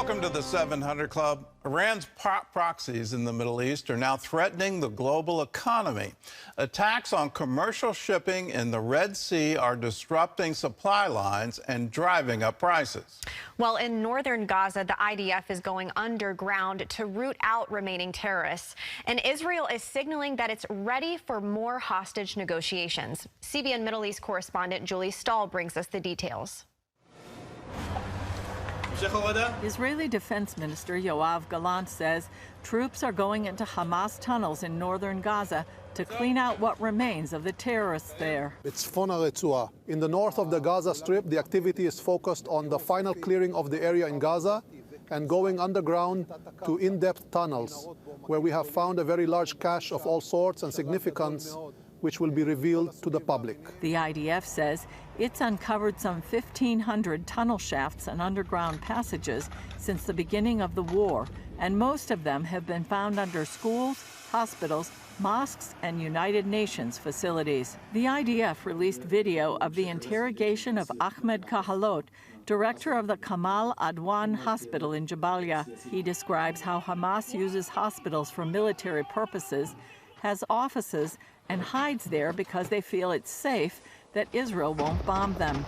Welcome to the 700 Club. Iran's proxies in the Middle East are now threatening the global economy. Attacks on commercial shipping in the Red Sea are disrupting supply lines and driving up prices. Well, in northern Gaza, the IDF is going underground to root out remaining terrorists. And Israel is signaling that it's ready for more hostage negotiations. CBN Middle East correspondent Julie Stahl brings us the details. Israeli Defense Minister Yoav Gallant says troops are going into Hamas tunnels in northern Gaza to clean out what remains of the terrorists there. It's Fona Retzua. In the north of the Gaza Strip, the activity is focused on the final clearing of the area in Gaza and going underground to in-depth tunnels, where we have found a very large cache of all sorts and significance, which will be revealed to the public. The IDF says it's uncovered some 1,500 tunnel shafts and underground passages since the beginning of the war, and most of them have been found under schools, hospitals, mosques, and United Nations facilities. The IDF released video of the interrogation of Ahmed Kahalot, director of the Kamal Adwan Hospital in Jabalia. He describes how Hamas uses hospitals for military purposes, has offices, and hides there because they feel it's safe that Israel won't bomb them.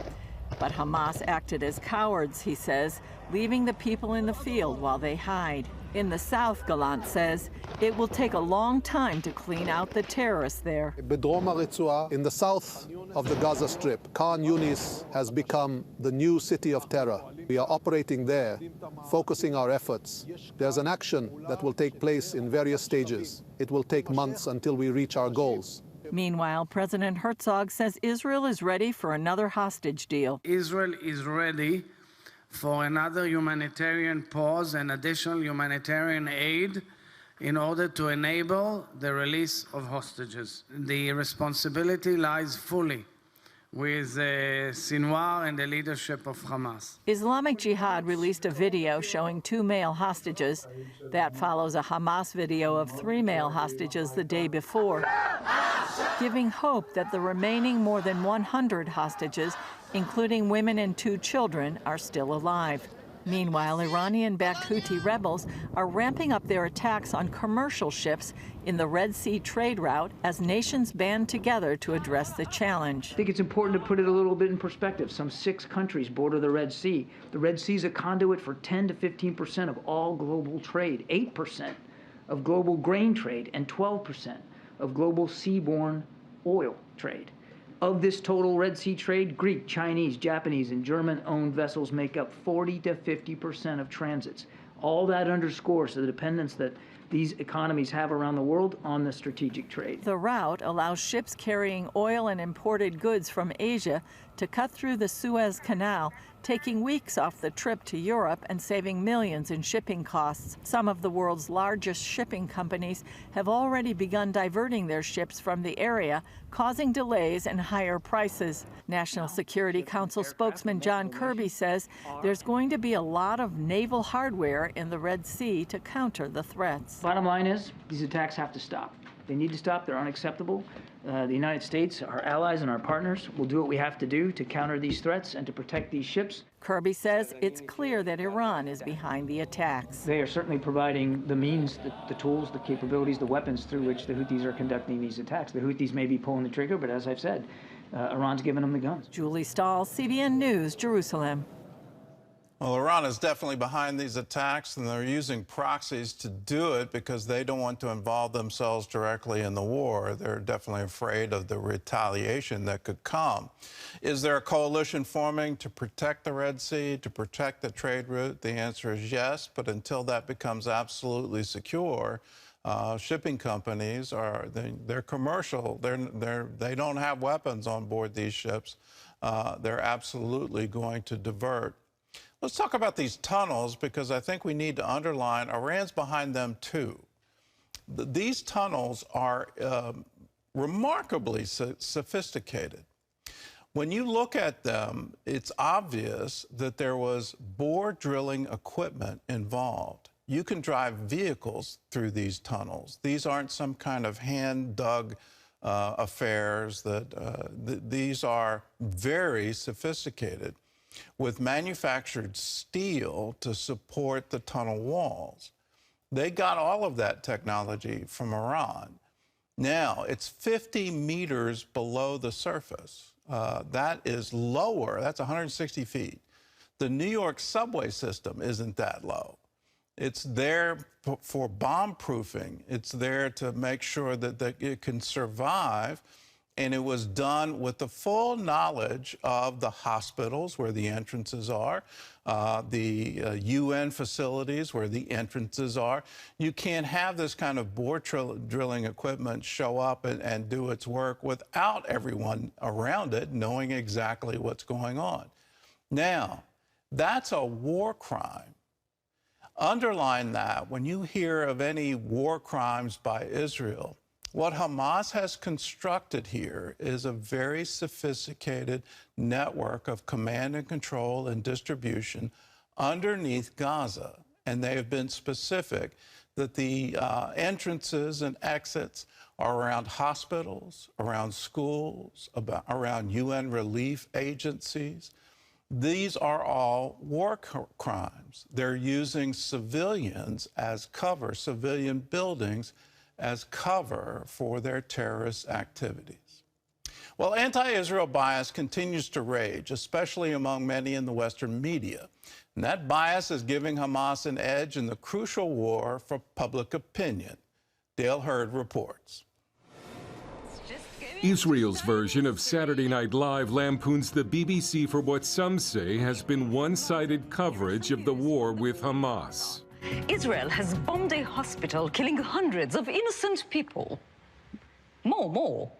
But Hamas acted as cowards, he says, leaving the people in the field while they hide. In the south, Gallant says, it will take a long time to clean out the terrorists there. In the south of the Gaza Strip, Khan Yunis has become the new city of terror. We are operating there, focusing our efforts. There's an action that will take place in various stages. It will take months until we reach our goals. Meanwhile, President Herzog says Israel is ready for another hostage deal. Israel is ready for another humanitarian pause and additional humanitarian aid in order to enable the release of hostages. The responsibility lies fully with Sinwar and the leadership of Hamas. Islamic Jihad released a video showing 2 male hostages. That follows a Hamas video of 3 male hostages the day before, giving hope that the remaining more than 100 hostages, including women and 2 children, are still alive. Meanwhile, Iranian-backed Houthi rebels are ramping up their attacks on commercial ships in the Red Sea trade route as nations band together to address the challenge. I think it's important to put it a little bit in perspective. Some 6 countries border the Red Sea. The Red Sea is a conduit for 10 to 15% of all global trade, 8% of global grain trade, and 12% of global seaborne oil trade. Of this total Red Sea trade, Greek, Chinese, Japanese, and German-owned vessels make up 40 to 50% of transits. All that underscores the dependence that these economies have around the world on the strategic trade. The route allows ships carrying oil and imported goods from Asia to cut through the Suez Canal, taking weeks off the trip to Europe and saving millions in shipping costs. Some of the world's largest shipping companies have already begun diverting their ships from the area, causing delays and higher prices. National Security Council spokesman John Kirby says there's going to be a lot of naval hardware in the Red Sea to counter the threats. Bottom line is, these attacks have to stop. They need to stop. They're unacceptable. The United States, our allies and our partners, will do what we have to do to counter these threats and to protect these ships. Kirby says it's clear that Iran is behind the attacks. They are certainly providing the means, the tools, the capabilities, the weapons through which the Houthis are conducting these attacks. The Houthis may be pulling the trigger, but as I've said, Iran's giving them the guns. Julie Stahl, CBN News, Jerusalem. Well, Iran is definitely behind these attacks, and they're using proxies to do it because they don't want to involve themselves directly in the war. They're definitely afraid of the retaliation that could come. Is there a coalition forming to protect the Red Sea, to protect the trade route? The answer is yes, but until that becomes absolutely secure, shipping companies they're commercial. They don't have weapons on board these ships. They're absolutely going to divert. Let's talk about these tunnels, because I think we need to underline Iran's behind them too. These tunnels are remarkably sophisticated. When you look at them, it's obvious that there was bore drilling equipment involved. You can drive vehicles through these tunnels. These aren't some kind of hand-dug affairs. These are very sophisticated. with manufactured steel to support the tunnel walls. They got all of that technology from Iran. Now, it's 50 meters below the surface. That is lower. That's 160 feet. The New York subway system isn't that low. It's there for bomb proofing. It's there to make sure that it can survive. And it was done with the full knowledge of the hospitals where the entrances are, the UN facilities where the entrances are. You can't have this kind of bore drilling equipment show up and do its work without everyone around it knowing exactly what's going on. Now, that's a war crime. Underline that when you hear of any war crimes by Israel, what Hamas has constructed here is a very sophisticated network of command and control and distribution underneath Gaza. And they have been specific that the entrances and exits are around hospitals, around schools, around UN relief agencies. These are all war crimes. They're using civilians as cover, civilian buildings as cover for their terrorist activities. Well, anti-Israel bias continues to rage, especially among many in the Western media. And that bias is giving Hamas an edge in the crucial war for public opinion. Dale Hurd reports. Israel's version of Saturday Night Live lampoons the BBC for what some say has been one-sided coverage of the war with Hamas. Israel has bombed a hospital, killing hundreds of innocent people. More.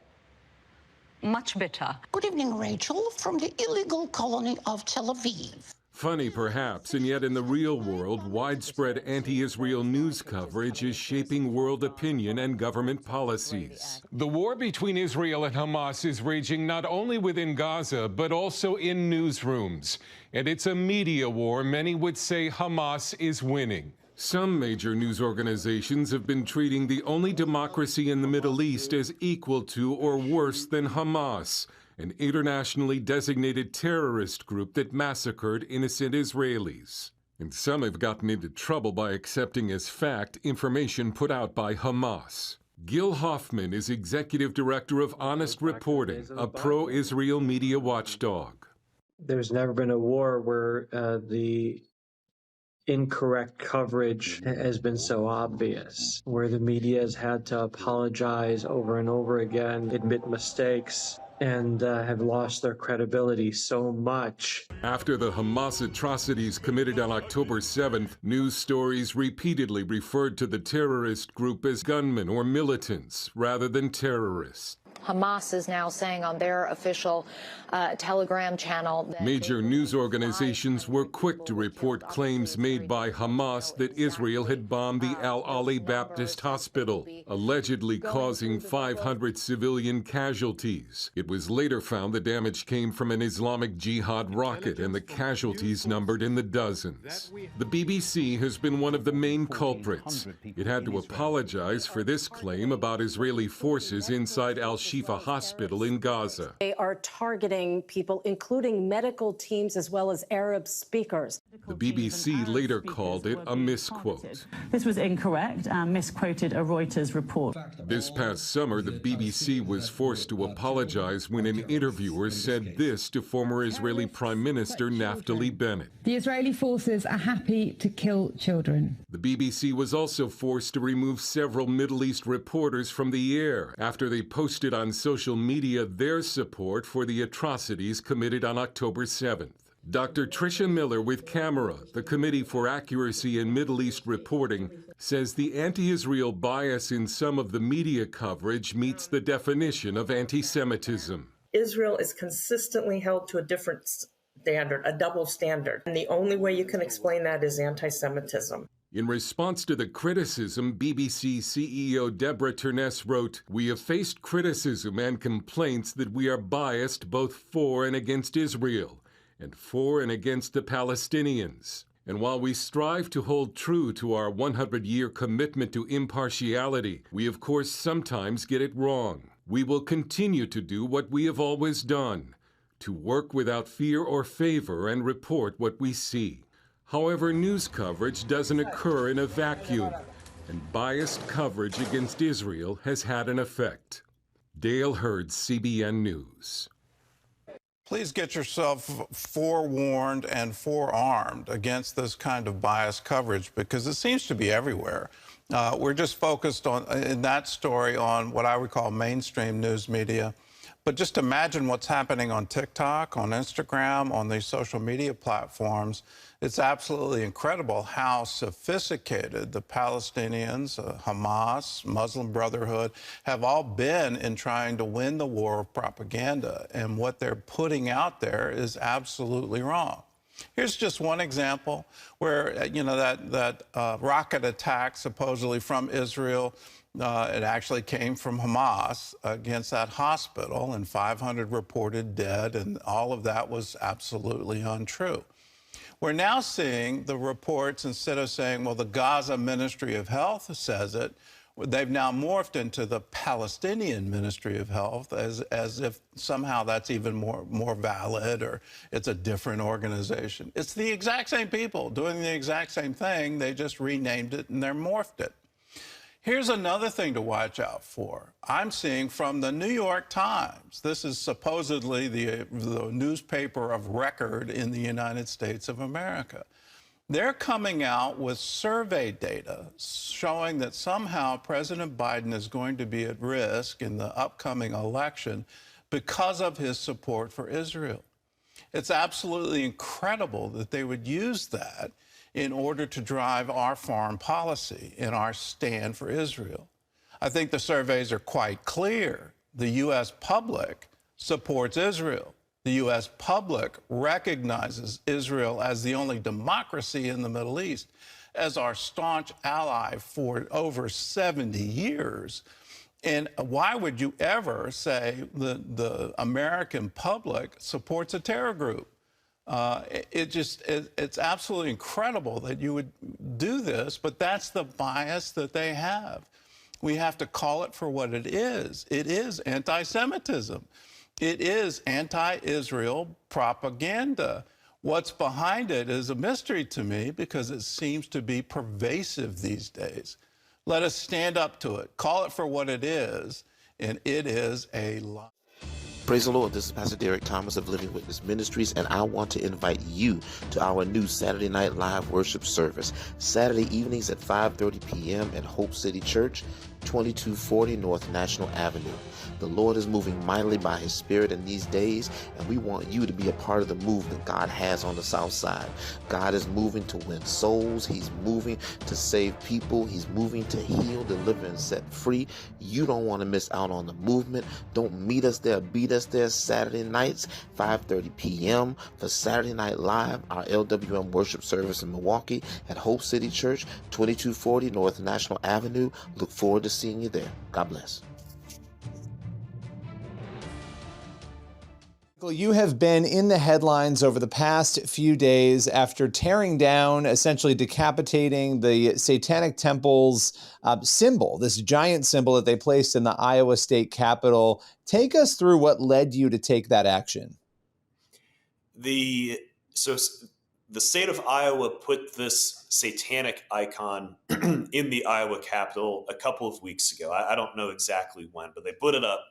Much better. Good evening, Rachel, from the illegal colony of Tel Aviv. Funny, perhaps, and yet in the real world, widespread anti-Israel news coverage is shaping world opinion and government policies. The war between Israel and Hamas is raging not only within Gaza, but also in newsrooms. And it's a media war many would say Hamas is winning. Some major news organizations have been treating the only democracy in the Middle East as equal to or worse than Hamas, an internationally designated terrorist group that massacred innocent Israelis. And some have gotten into trouble by accepting as fact information put out by Hamas. Gil Hoffman is executive director of Honest Reporting, a pro-Israel media watchdog. There's never been a war where the incorrect coverage has been so obvious, where the media has had to apologize over and over again, admit mistakes, and have lost their credibility so much. After the Hamas atrocities committed on October 7th, news stories repeatedly referred to the terrorist group as gunmen or militants rather than terrorists. Hamas is now saying on their official Telegram channel that major news organizations were quick to report claims made by Hamas that Israel had bombed the Al-Ali Baptist Hospital, allegedly causing 500 civilian casualties. It was later found the damage came from an Islamic Jihad rocket, and the casualties numbered in the dozens. The BBC has been one of the main culprits. It had to apologize for this claim about Israeli forces inside Al-Shifa Hospital in Gaza. They are targeting people, including medical teams as well as Arab speakers. The BBC later called it a misquote. This was incorrect and misquoted a Reuters report. This past summer, the BBC was forced to apologize when an interviewer said this to former Israeli Prime Minister Naftali Bennett. The Israeli forces are happy to kill children. The BBC was also forced to remove several Middle East reporters from the air after they posted on social media their support for the atrocities committed on October 7th. Dr. Tricia Miller with Camera, the Committee for Accuracy in Middle East Reporting, says the anti-Israel bias in some of the media coverage meets the definition of anti-Semitism. Israel is consistently held to a different standard, a double standard, and the only way you can explain that is anti-Semitism. In response to the criticism, BBC CEO Deborah Turness wrote, "We have faced criticism and complaints that we are biased both for and against Israel, and for and against the Palestinians. And while we strive to hold true to our 100-year commitment to impartiality, we of course sometimes get it wrong. We will continue to do what we have always done, to work without fear or favor and report what we see. However, news coverage doesn't occur in a vacuum, and biased coverage against Israel has had an effect. Dale Hurd, CBN News. Please get yourself forewarned and forearmed against this kind of biased coverage, because it seems to be everywhere. We're just focused on, in that story, on what I would call mainstream news media. But just imagine what's happening on TikTok, on Instagram, on these social media platforms. It's absolutely incredible how sophisticated the Palestinians, Hamas, Muslim Brotherhood have all been in trying to win the war of propaganda. And what they're putting out there is absolutely wrong. Here's just one example where, you know, that rocket attack supposedly from Israel, it actually came from Hamas against that hospital, and 500 reported dead, and all of that was absolutely untrue. We're now seeing the reports, instead of saying, well, the Gaza Ministry of Health says it, they've now morphed into the Palestinian Ministry of Health as if somehow that's even more valid, or it's a different organization. It's the exact same people doing the exact same thing. They just renamed it and they're morphed it. Here's another thing to watch out for. I'm seeing from the New York Times. This is supposedly the newspaper of record in the United States of America. They're coming out with survey data showing that somehow President Biden is going to be at risk in the upcoming election because of his support for Israel. It's absolutely incredible that they would use that in order to drive our foreign policy and our stand for Israel. I think the surveys are quite clear. The U.S. public supports Israel. The U.S. public recognizes Israel as the only democracy in the Middle East, as our staunch ally for over 70 years. And why would you ever say the American public supports a terror group? It's absolutely incredible that you would do this, but that's the bias that they have. We have to call it for what it is. It is anti-Semitism. It is anti-Israel propaganda. What's behind it is a mystery to me, because it seems to be pervasive these days. Let us stand up to it, call it for what it is, and it is a lie. Praise the Lord. This is Pastor Derek Thomas of Living Witness Ministries, and I want to invite you to our new Saturday Night Live worship service, Saturday evenings at 5:30 p.m. at Hope City Church, 2240 North National Avenue. The Lord is moving mightily by His Spirit in these days, and we want you to be a part of the movement God has on the South Side. God is moving to win souls. He's moving to save people. He's moving to heal, deliver, and set free. You don't want to miss out on the movement. Don't meet us there, beat us there. Saturday nights, 5:30 p.m. for Saturday Night Live, our LWN worship service in Milwaukee at Hope City Church, 2240 North National Avenue. Look forward to seeing you there. God bless. You have been in the headlines over the past few days after tearing down, essentially decapitating the Satanic Temple's symbol, this giant symbol that they placed in the Iowa State Capitol. Take us through what led you to take that action. The state of Iowa put this satanic icon in the Iowa Capitol a couple of weeks ago. I don't know exactly when, but they put it up.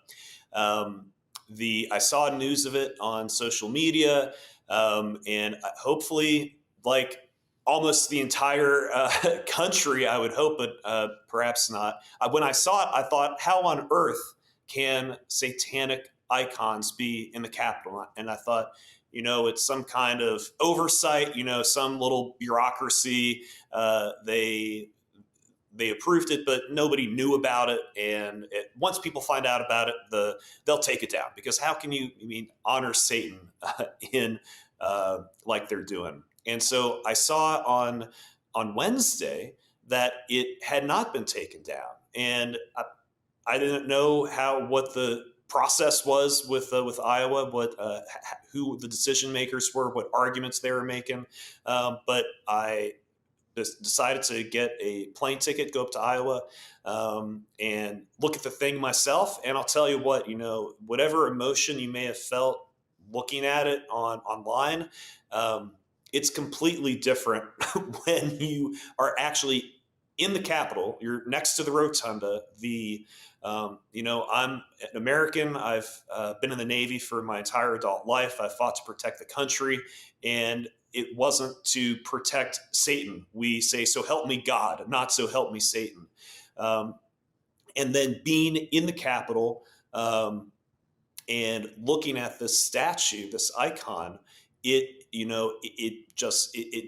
I saw news of it on social media, and hopefully, like almost the entire country, I would hope, but perhaps not. When I saw it, I thought, how on earth can satanic icons be in the Capitol? And I thought, it's some kind of oversight, some little bureaucracy. They approved it, but nobody knew about it. And once people find out about it, they'll take it down, because how can you honor Satan like they're doing? And so I saw on Wednesday that it had not been taken down, and I didn't know what the process was with Iowa, who the decision makers were, what arguments they were making, but I decided to get a plane ticket, go up to Iowa, and look at the thing myself. And I'll tell you what, whatever emotion you may have felt looking at it online, it's completely different when you are actually in the Capitol. You're next to the rotunda. I'm an American. I've been in the Navy for my entire adult life. I fought to protect the country, and it wasn't to protect Satan. We say, "So help me God," not "So help me Satan." And then being in the Capitol and looking at this statue, this icon, it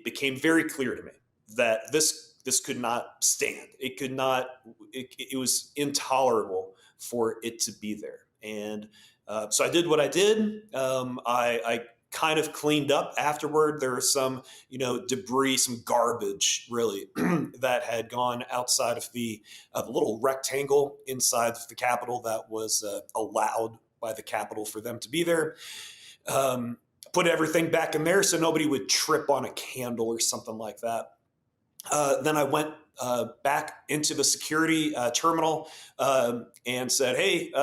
became very clear to me that this could not stand. It could not. It was intolerable for it to be there. And so I did what I did. I kind of cleaned up afterward. There was some, debris, some garbage, really, that had gone outside of the little rectangle inside the Capitol that was allowed by the Capitol for them to be there. Put everything back in there so nobody would trip on a candle or something like that. Then I went back into the security terminal and said, "Hey,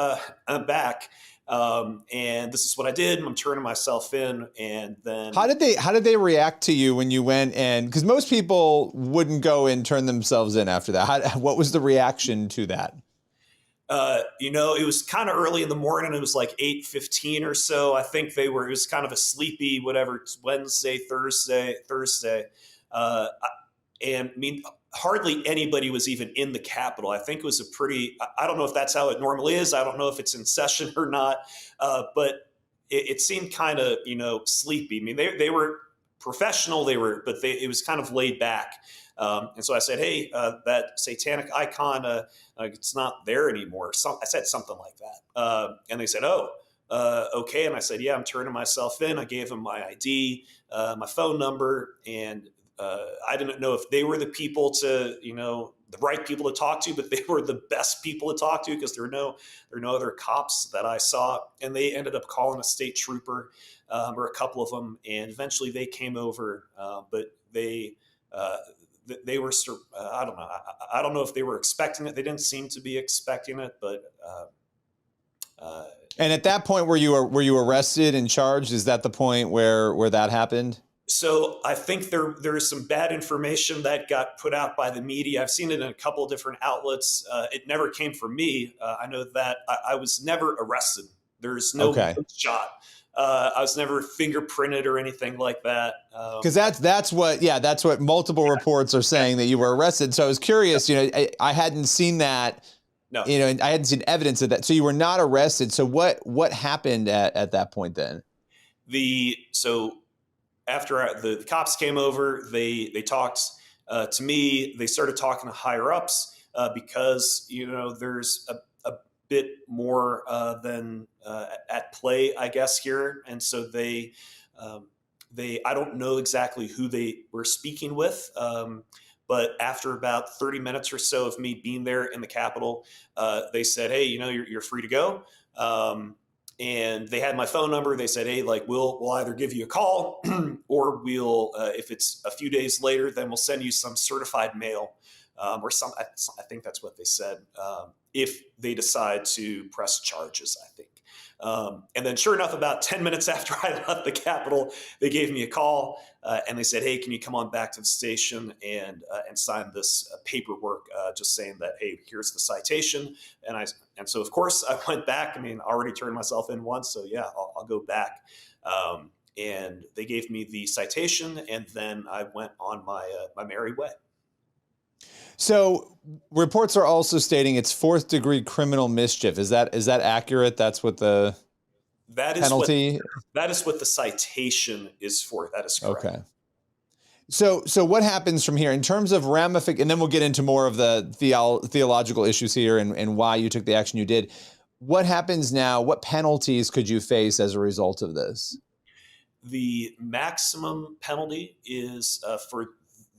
I'm back. And this is what I did. I'm turning myself in." And then how did they react to you when you went in? Because most people wouldn't go and turn themselves in after that. What was the reaction to that? It was kind of early in the morning. It was like 8:15 or so. I think it was kind of a sleepy, whatever, Wednesday, Thursday. And I mean, hardly anybody was even in the Capitol. I think it was I don't know if that's how it normally is. I don't know if it's in session or not, but it seemed kind of, sleepy. I mean, they were professional, but it was kind of laid back. And so I said, "Hey, that satanic icon, it's not there anymore." I said something like that. And they said, "Oh, okay." And I said, "Yeah, I'm turning myself in." I gave them my ID, my phone number, and I didn't know if they were the people the right people to talk to, but they were the best people to talk to because there were no other cops that I saw. And they ended up calling a state trooper, or a couple of them, and eventually they came over. But they were, I don't know. I don't know if they were expecting it. They didn't seem to be expecting it, but. And at that point, were you arrested and charged? Is that the point where that happened? So I think there is some bad information that got put out by the media. I've seen it in a couple of different outlets. It never came from me. I know that I was never arrested. There's no shot. I was never fingerprinted or anything like that. Because that's what multiple reports are saying, that you were arrested. So I was curious. I hadn't seen that. No. And I hadn't seen evidence of that. So you were not arrested. So what happened at that point then? After the cops came over, they talked to me. They started talking to higher ups because there's a bit more than at play, I guess, here, and so they I don't know exactly who they were speaking with. But after about 30 minutes or so of me being there in the Capitol, they said, "Hey, you're free to go." And they had my phone number. They said, "Hey, we'll either give you a call or we'll, if it's a few days later, then we'll send you some certified mail or some." I think that's what they said. If they decide to press charges, I think. And then, sure enough, about 10 minutes after I left the Capitol, they gave me a call and they said, "Hey, can you come on back to the station and sign this paperwork just saying that, hey, here's the citation." And so, of course, I went back. I mean, I already turned myself in once, so yeah, I'll go back. And they gave me the citation, and then I went on my merry way. So reports are also stating it's fourth-degree criminal mischief. Is that accurate? That's what the penalty? That is what the citation is for. That is correct. Okay. So what happens from here in terms of ramifications? And then we'll get into more of the theological issues here and why you took the action you did. What happens now? What penalties could you face as a result of this? The maximum penalty is for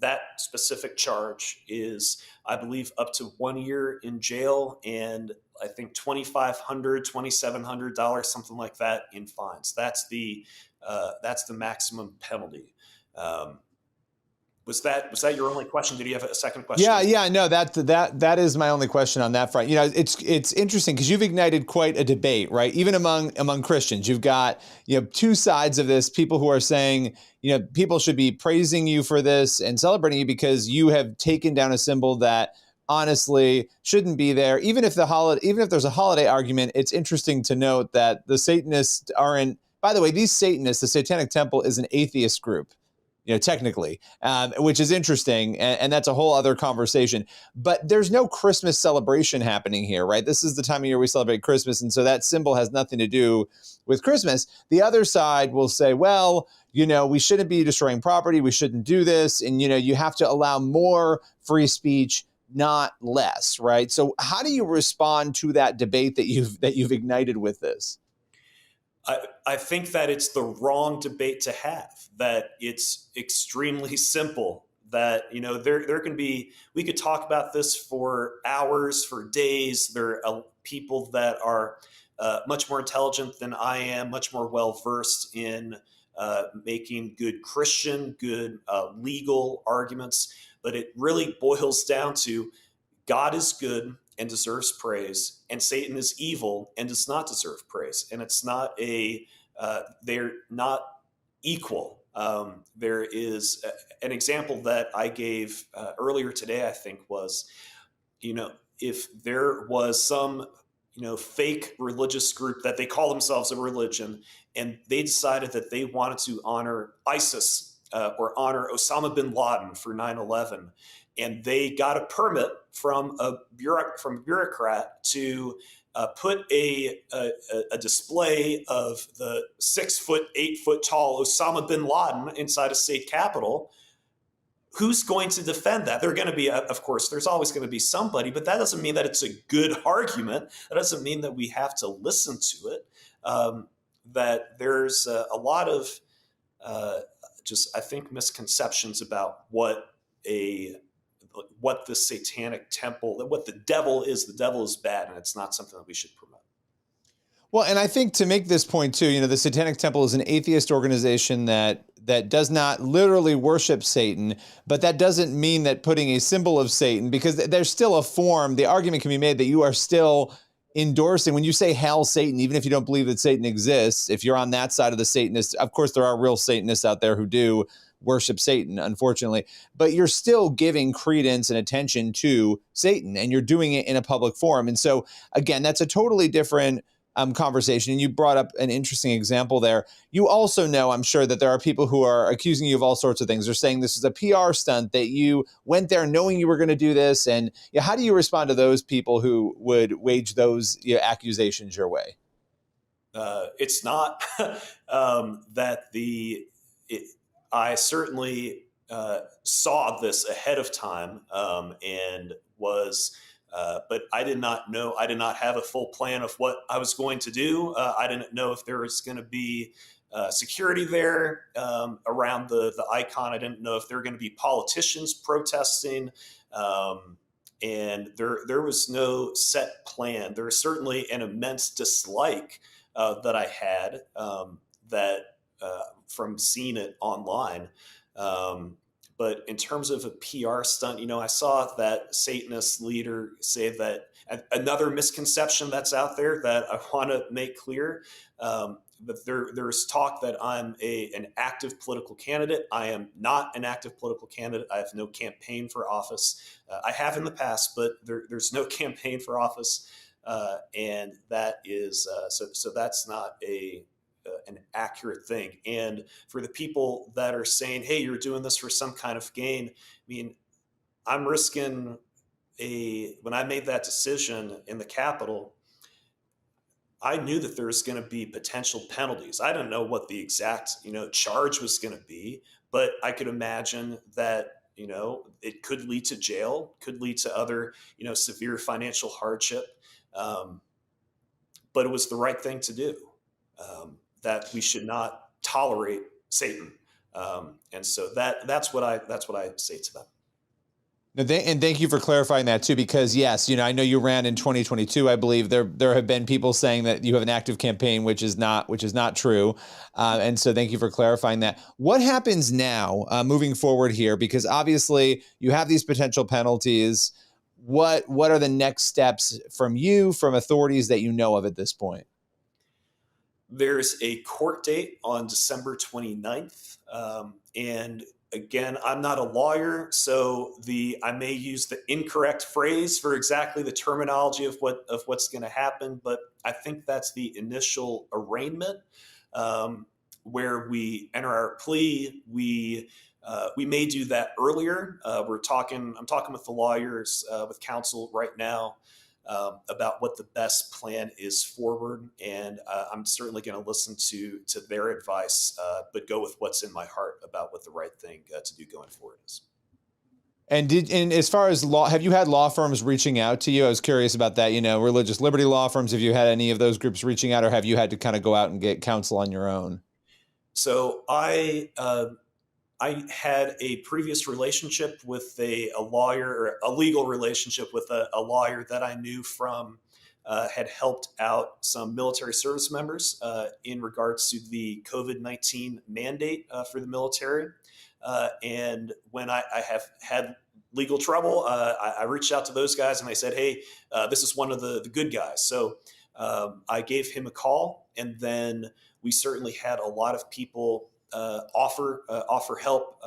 that specific charge is, I believe, up to 1 year in jail and I think $2,500, $2,700, something like that in fines. That's the maximum penalty. Was that your only question? Did you have a second question? Yeah, no, that is my only question on that front. You know, it's interesting because you've ignited quite a debate, right? Even among Christians, you've got, you know, two sides of this. People who are saying, you know, people should be praising you for this and celebrating you because you have taken down a symbol that honestly shouldn't be there. Even if there's a holiday argument, it's interesting to note that the Satanists aren't. By the way, these Satanists, the Satanic Temple is an atheist group, you know, technically, which is interesting. And that's a whole other conversation. But there's no Christmas celebration happening here, right? This is the time of year we celebrate Christmas. And so that symbol has nothing to do with Christmas. The other side will say, well, you know, we shouldn't be destroying property. We shouldn't do this. And, you know, you have to allow more free speech, not less, right? So how do you respond to that debate that you've ignited with this? I think that it's the wrong debate to have, that it's extremely simple, that, you know, there can be, we could talk about this for hours, for days. There are people that are much more intelligent than I am, much more well-versed in making good Christian, good legal arguments. But it really boils down to God is good and deserves praise, and Satan is evil and does not deserve praise. And it's not they're not equal. There is an example that I gave earlier today, I think, was, you know, if there was some, you know, fake religious group that they call themselves a religion, and they decided that they wanted to honor ISIS or honor Osama bin Laden for 9/11, and they got a permit from a bureaucrat to put a display of the 6 foot, 8 foot tall Osama bin Laden inside a state capitol. Who's going to defend that? They're going to be, of course, there's always going to be somebody, but that doesn't mean that it's a good argument. That doesn't mean that we have to listen to it. That there's a lot of just, I think, misconceptions about what the Satanic Temple, what the devil is. The devil is bad, and it's not something that we should promote. Well, and I think to make this point too, you know, the Satanic Temple is an atheist organization that does not literally worship Satan, but that doesn't mean that putting a symbol of Satan, because there's still a form, the argument can be made that you are still endorsing, when you say hail Satan, even if you don't believe that Satan exists, if you're on that side of the Satanists, of course there are real Satanists out there who do worship Satan, unfortunately, but you're still giving credence and attention to Satan, and you're doing it in a public forum. And so again, that's a totally different conversation. And you brought up an interesting example there. You also know, I'm sure, that there are people who are accusing you of all sorts of things. They're saying this is a PR stunt, that you went there knowing you were going to do this. And how do you respond to those people who would wage those accusations your way? It's not I certainly saw this ahead of time and was, but I did not know, I did not have a full plan of what I was going to do. I didn't know if there was going to be security there around the icon. I didn't know if there were going to be politicians protesting. And there was no set plan. There was certainly an immense dislike that I had from seeing it online. But in terms of a PR stunt, I saw that Satanist leader say that another misconception that's out there that I want to make clear, that there's talk that I'm an active political candidate. I am not an active political candidate. I have no campaign for office. I have in the past, but there's no campaign for office. And that is, so that's not an accurate thing. And for the people that are saying, hey, you're doing this for some kind of gain, I mean, I'm risking when I made that decision in the Capitol, I knew that there was going to be potential penalties. I didn't know what the exact, charge was going to be, but I could imagine that, it could lead to jail, could lead to other, severe financial hardship. But it was the right thing to do. That we should not tolerate Satan, and so that's what I say to them. And thank you for clarifying that too, because yes, I know you ran in 2022. I believe there have been people saying that you have an active campaign, which is not true. And so thank you for clarifying that. What happens now moving forward here? Because obviously you have these potential penalties. What are the next steps from authorities that you know of at this point? There's a court date on December 29th. And again, I'm not a lawyer, so I may use the incorrect phrase for exactly the terminology of what's going to happen, but I think that's the initial arraignment where we enter our plea. We may do that earlier. I'm talking with the lawyers, with counsel right now, about what the best plan is forward, and I'm certainly going to listen to their advice, but go with what's in my heart about what the right thing to do going forward is. And as far as law, have you had law firms reaching out to you? I was curious about that. Religious liberty law firms. Have you had any of those groups reaching out, or have you had to kind of go out and get counsel on your own? So I had a previous relationship with a lawyer, or a legal relationship with a lawyer that I knew from, had helped out some military service members in regards to the COVID-19 mandate for the military. And when I have had legal trouble, I reached out to those guys and they said, hey, this is one of the good guys. So I gave him a call, and then we certainly had a lot of people offer help,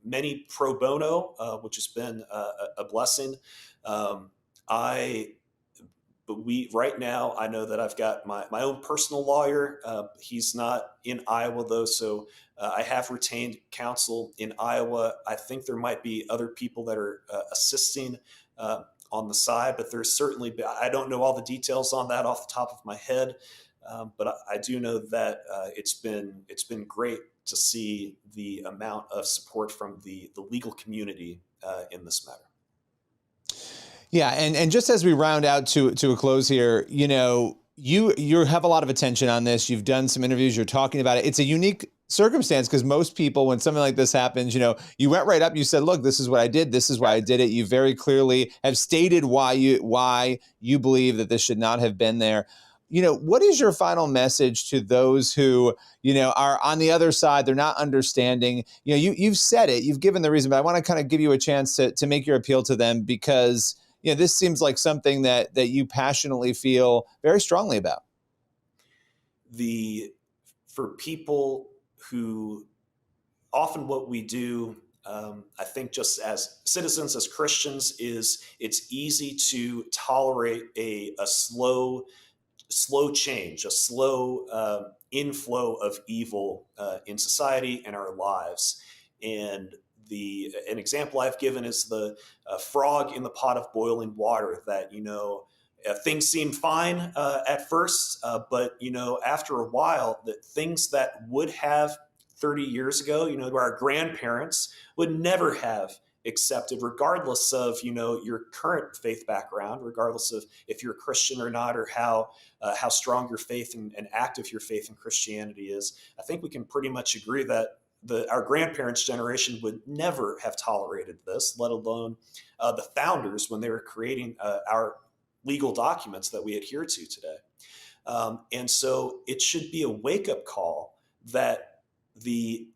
many pro bono, which has been a blessing. But right now, I know that I've got my own personal lawyer. He's not in Iowa though, so I have retained counsel in Iowa. I think there might be other people that are assisting on the side, but there's certainly, I don't know all the details on that off the top of my head. But I do know that it's been great to see the amount of support from the legal community in this matter. Yeah, and just as we round out to a close here, you have a lot of attention on this. You've done some interviews. You're talking about it. It's a unique circumstance because most people, when something like this happens, you went right up. You said, "Look, this is what I did. This is why I did it." You very clearly have stated why you believe that this should not have been there. What is your final message to those who, are on the other side? They're not understanding. You've said it. You've given the reason, but I want to kind of give you a chance to make your appeal to them because, this seems like something that you passionately feel very strongly about. For people who often what we do, I think just as citizens, as Christians, is it's easy to tolerate a slow change, a slow inflow of evil in society and our lives. And an example I've given is the frog in the pot of boiling water that, things seem fine at first, but, after a while, that things that would have 30 years ago, our grandparents would never have accepted, regardless of, your current faith background, regardless of if you're a Christian or not, or how strong your faith and active your faith in Christianity is. I think we can pretty much agree that our grandparents' generation would never have tolerated this, let alone the founders when they were creating our legal documents that we adhere to today. And so it should be a wake-up call that the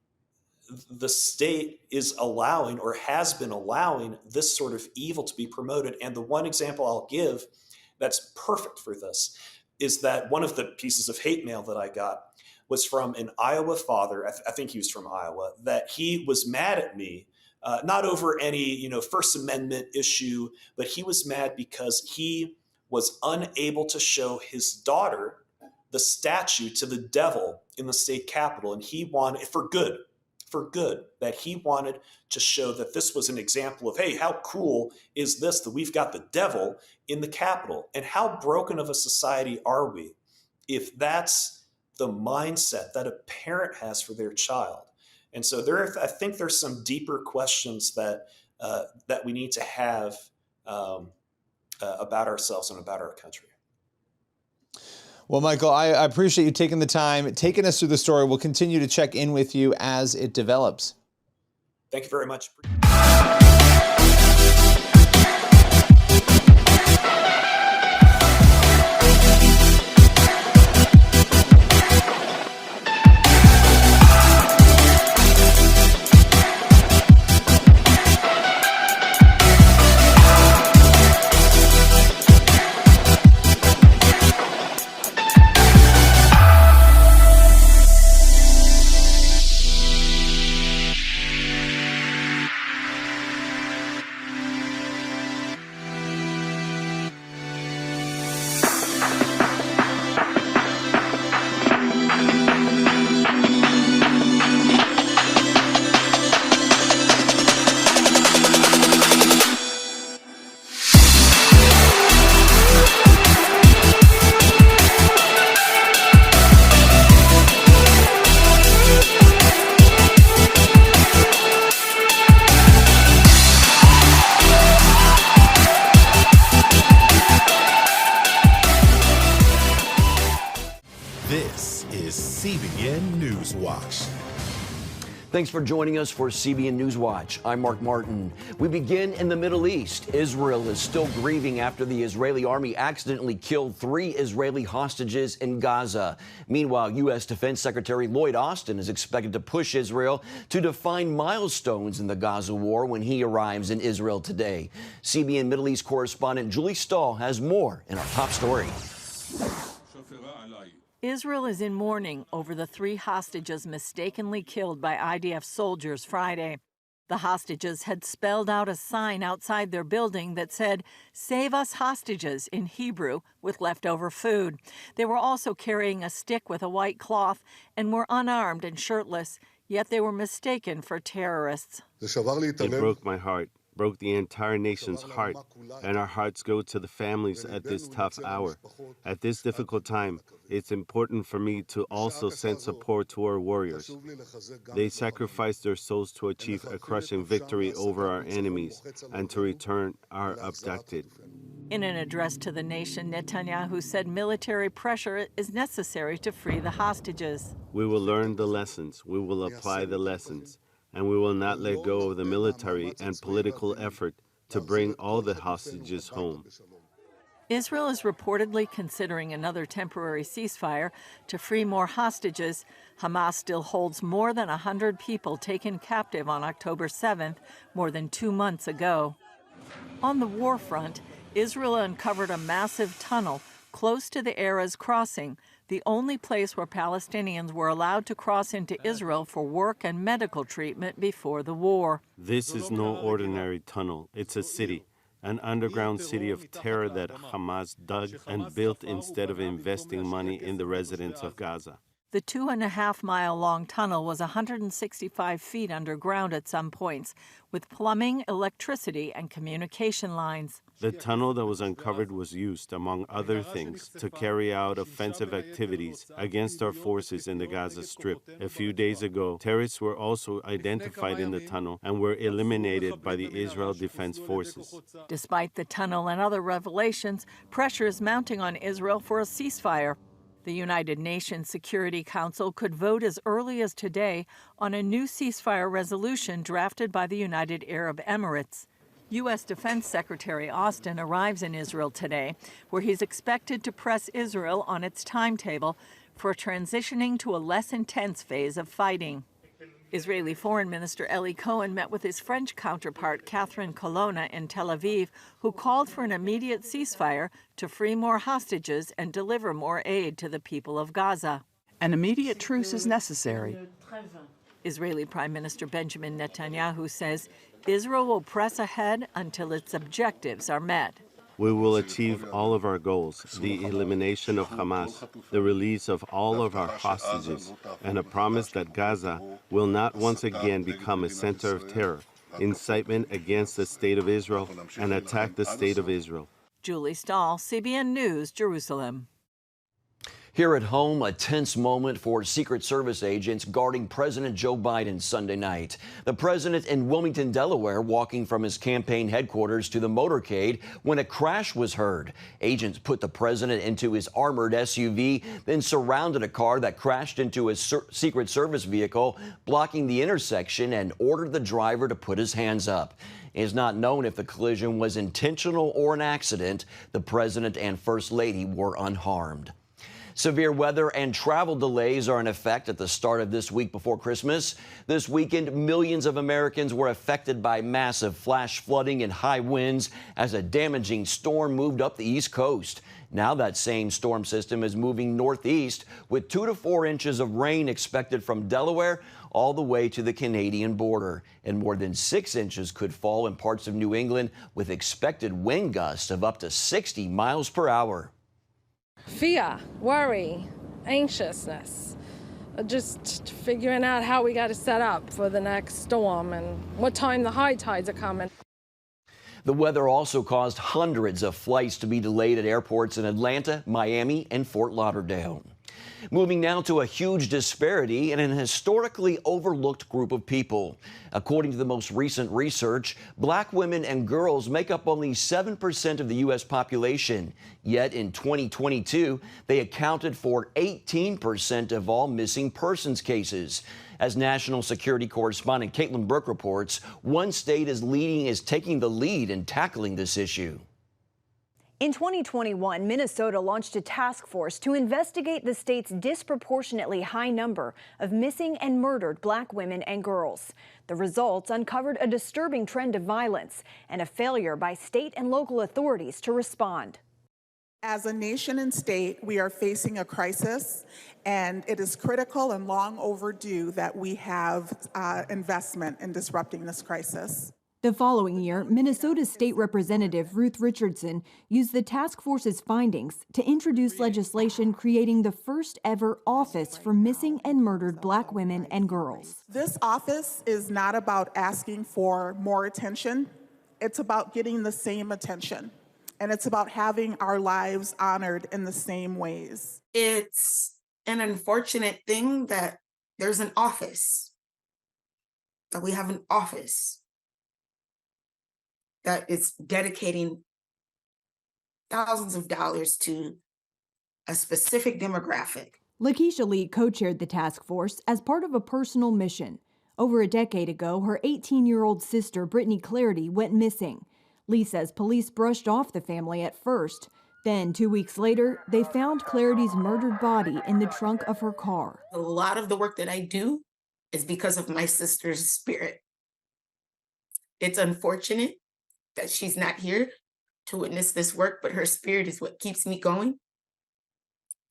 state is allowing, or has been allowing, this sort of evil to be promoted. And the one example I'll give that's perfect for this is that one of the pieces of hate mail that I got was from an Iowa father. I think he was from Iowa, that he was mad at me, not over any, First Amendment issue, but he was mad because he was unable to show his daughter the statue to the devil in the state capitol. And he wanted, for good, that he wanted to show that this was an example of, hey, how cool is this that we've got the devil in the Capitol? And how broken of a society are we if that's the mindset that a parent has for their child? And so I think there's some deeper questions that we need to have about ourselves and about our country. Well, Michael, I appreciate you taking the time, taking us through the story. We'll continue to check in with you as it develops. Thank you very much. LWN Newswatch. Thanks for joining us for CBN Newswatch. I'm Mark Martin. We begin in the Middle East. Israel is still grieving after the Israeli army accidentally killed 3 Israeli hostages in Gaza. Meanwhile, U.S. Defense Secretary Lloyd Austin is expected to push Israel to define milestones in the Gaza war when he arrives in Israel today. CBN Middle East correspondent Julie Stahl has more in our top story. Israel is in mourning over the 3 hostages mistakenly killed by IDF soldiers Friday. The hostages had spelled out a sign outside their building that said, "Save us hostages," in Hebrew, with leftover food. They were also carrying a stick with a white cloth and were unarmed and shirtless, yet they were mistaken for terrorists. It broke my heart, broke the entire nation's heart, and our hearts go to the families at this tough hour. At this difficult time, it's important for me to also send support to our warriors. They sacrificed their souls to achieve a crushing victory over our enemies and to return our abducted. In an address to the nation, Netanyahu said military pressure is necessary to free the hostages. We will learn the lessons, we will apply the lessons, and we will not let go of the military and political effort to bring all the hostages home. Israel is reportedly considering another temporary ceasefire to free more hostages. Hamas still holds more than 100 people taken captive on October 7th, more than 2 months ago. On the war front, Israel uncovered a massive tunnel close to the Erez crossing, the only place where Palestinians were allowed to cross into Israel for work and medical treatment before the war. This is no ordinary tunnel. It's a city, an underground city of terror that Hamas dug and built instead of investing money in the residents of Gaza. The 2.5-mile-long tunnel was 165 feet underground at some points, with plumbing, electricity, and communication lines. The tunnel that was uncovered was used, among other things, to carry out offensive activities against our forces in the Gaza Strip. A few days ago, terrorists were also identified in the tunnel and were eliminated by the Israel Defense Forces. Despite the tunnel and other revelations, pressure is mounting on Israel for a ceasefire. The United Nations Security Council could vote as early as today on a new ceasefire resolution drafted by the United Arab Emirates. U.S. Defense Secretary Austin arrives in Israel today, where he's expected to press Israel on its timetable for transitioning to a less intense phase of fighting. Israeli Foreign Minister Eli Cohen met with his French counterpart Catherine Colonna in Tel Aviv, who called for an immediate ceasefire to free more hostages and deliver more aid to the people of Gaza. An immediate truce is necessary. Israeli Prime Minister Benjamin Netanyahu says Israel will press ahead until its objectives are met. We will achieve all of our goals, the elimination of Hamas, the release of all of our hostages, and a promise that Gaza will not once again become a center of terror, incitement against the State of Israel, and attack the State of Israel. Julie Stahl, CBN News, Jerusalem. Here at home, a tense moment for Secret Service agents guarding President Joe Biden Sunday night. The president in Wilmington, Delaware, walking from his campaign headquarters to the motorcade when a crash was heard. Agents put the president into his armored SUV, then surrounded a car that crashed into a Secret Service vehicle, blocking the intersection, and ordered the driver to put his hands up. It is not known if the collision was intentional or an accident. The president and First Lady were unharmed. Severe weather and travel delays are in effect at the start of this week before Christmas. This weekend, millions of Americans were affected by massive flash flooding and high winds as a damaging storm moved up the East Coast. Now that same storm system is moving northeast with 2 to 4 inches of rain expected from Delaware all the way to the Canadian border. And more than 6 inches could fall in parts of New England with expected wind gusts of up to 60 miles per hour. Fear, worry, anxiousness, just figuring out how we got to set up for the next storm and what time the high tides are coming. The weather also caused hundreds of flights to be delayed at airports in Atlanta, Miami, and Fort Lauderdale. Moving now to a huge disparity in an historically overlooked group of people. According to the most recent research, black women and girls make up only 7% of the U.S. population. Yet in 2022, they accounted for 18% of all missing persons cases. As national security correspondent Caitlin Burke reports, one state is taking the lead in tackling this issue. In 2021, Minnesota launched a task force to investigate the state's disproportionately high number of missing and murdered black women and girls. The results uncovered a disturbing trend of violence and a failure by state and local authorities to respond. As a nation and state, we are facing a crisis, and it is critical and long overdue that we have investment in disrupting this crisis. The following year, Minnesota's State Representative Ruth Richardson used the task force's findings to introduce legislation creating the first ever office for missing and murdered black women and girls. This office is not about asking for more attention. It's about getting the same attention. And it's about having our lives honored in the same ways. It's an unfortunate thing that there's an office, that we have an office that is dedicating thousands of dollars to a specific demographic. Lakeisha Lee co-chaired the task force as part of a personal mission. Over a decade ago, her 18-year-old sister, Brittany Clarity, went missing. Lee says police brushed off the family at first. Then, 2 weeks later, they found Clarity's murdered body in the trunk of her car. A lot of the work that I do is because of my sister's spirit. It's unfortunate that she's not here to witness this work, but her spirit is what keeps me going.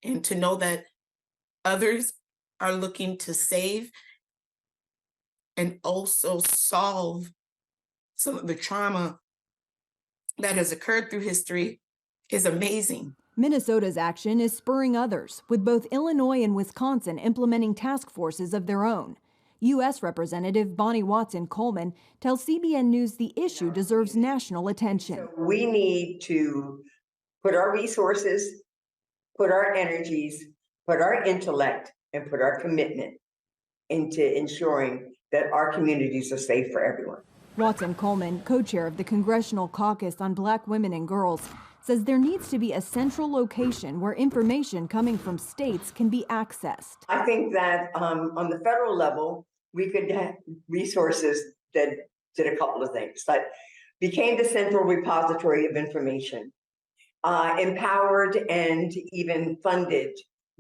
And to know that others are looking to save and also solve some of the trauma that has occurred through history is amazing. Minnesota's action is spurring others, with both Illinois and Wisconsin implementing task forces of their own. U.S. Representative Bonnie Watson-Coleman tells CBN News the issue deserves national attention. We need to put our resources, put our energies, put our intellect, and put our commitment into ensuring that our communities are safe for everyone. Watson-Coleman, co-chair of the Congressional Caucus on Black Women and Girls, says there needs to be a central location where information coming from states can be accessed. I think that on the federal level, we could have resources that did a couple of things, that became the central repository of information, empowered and even funded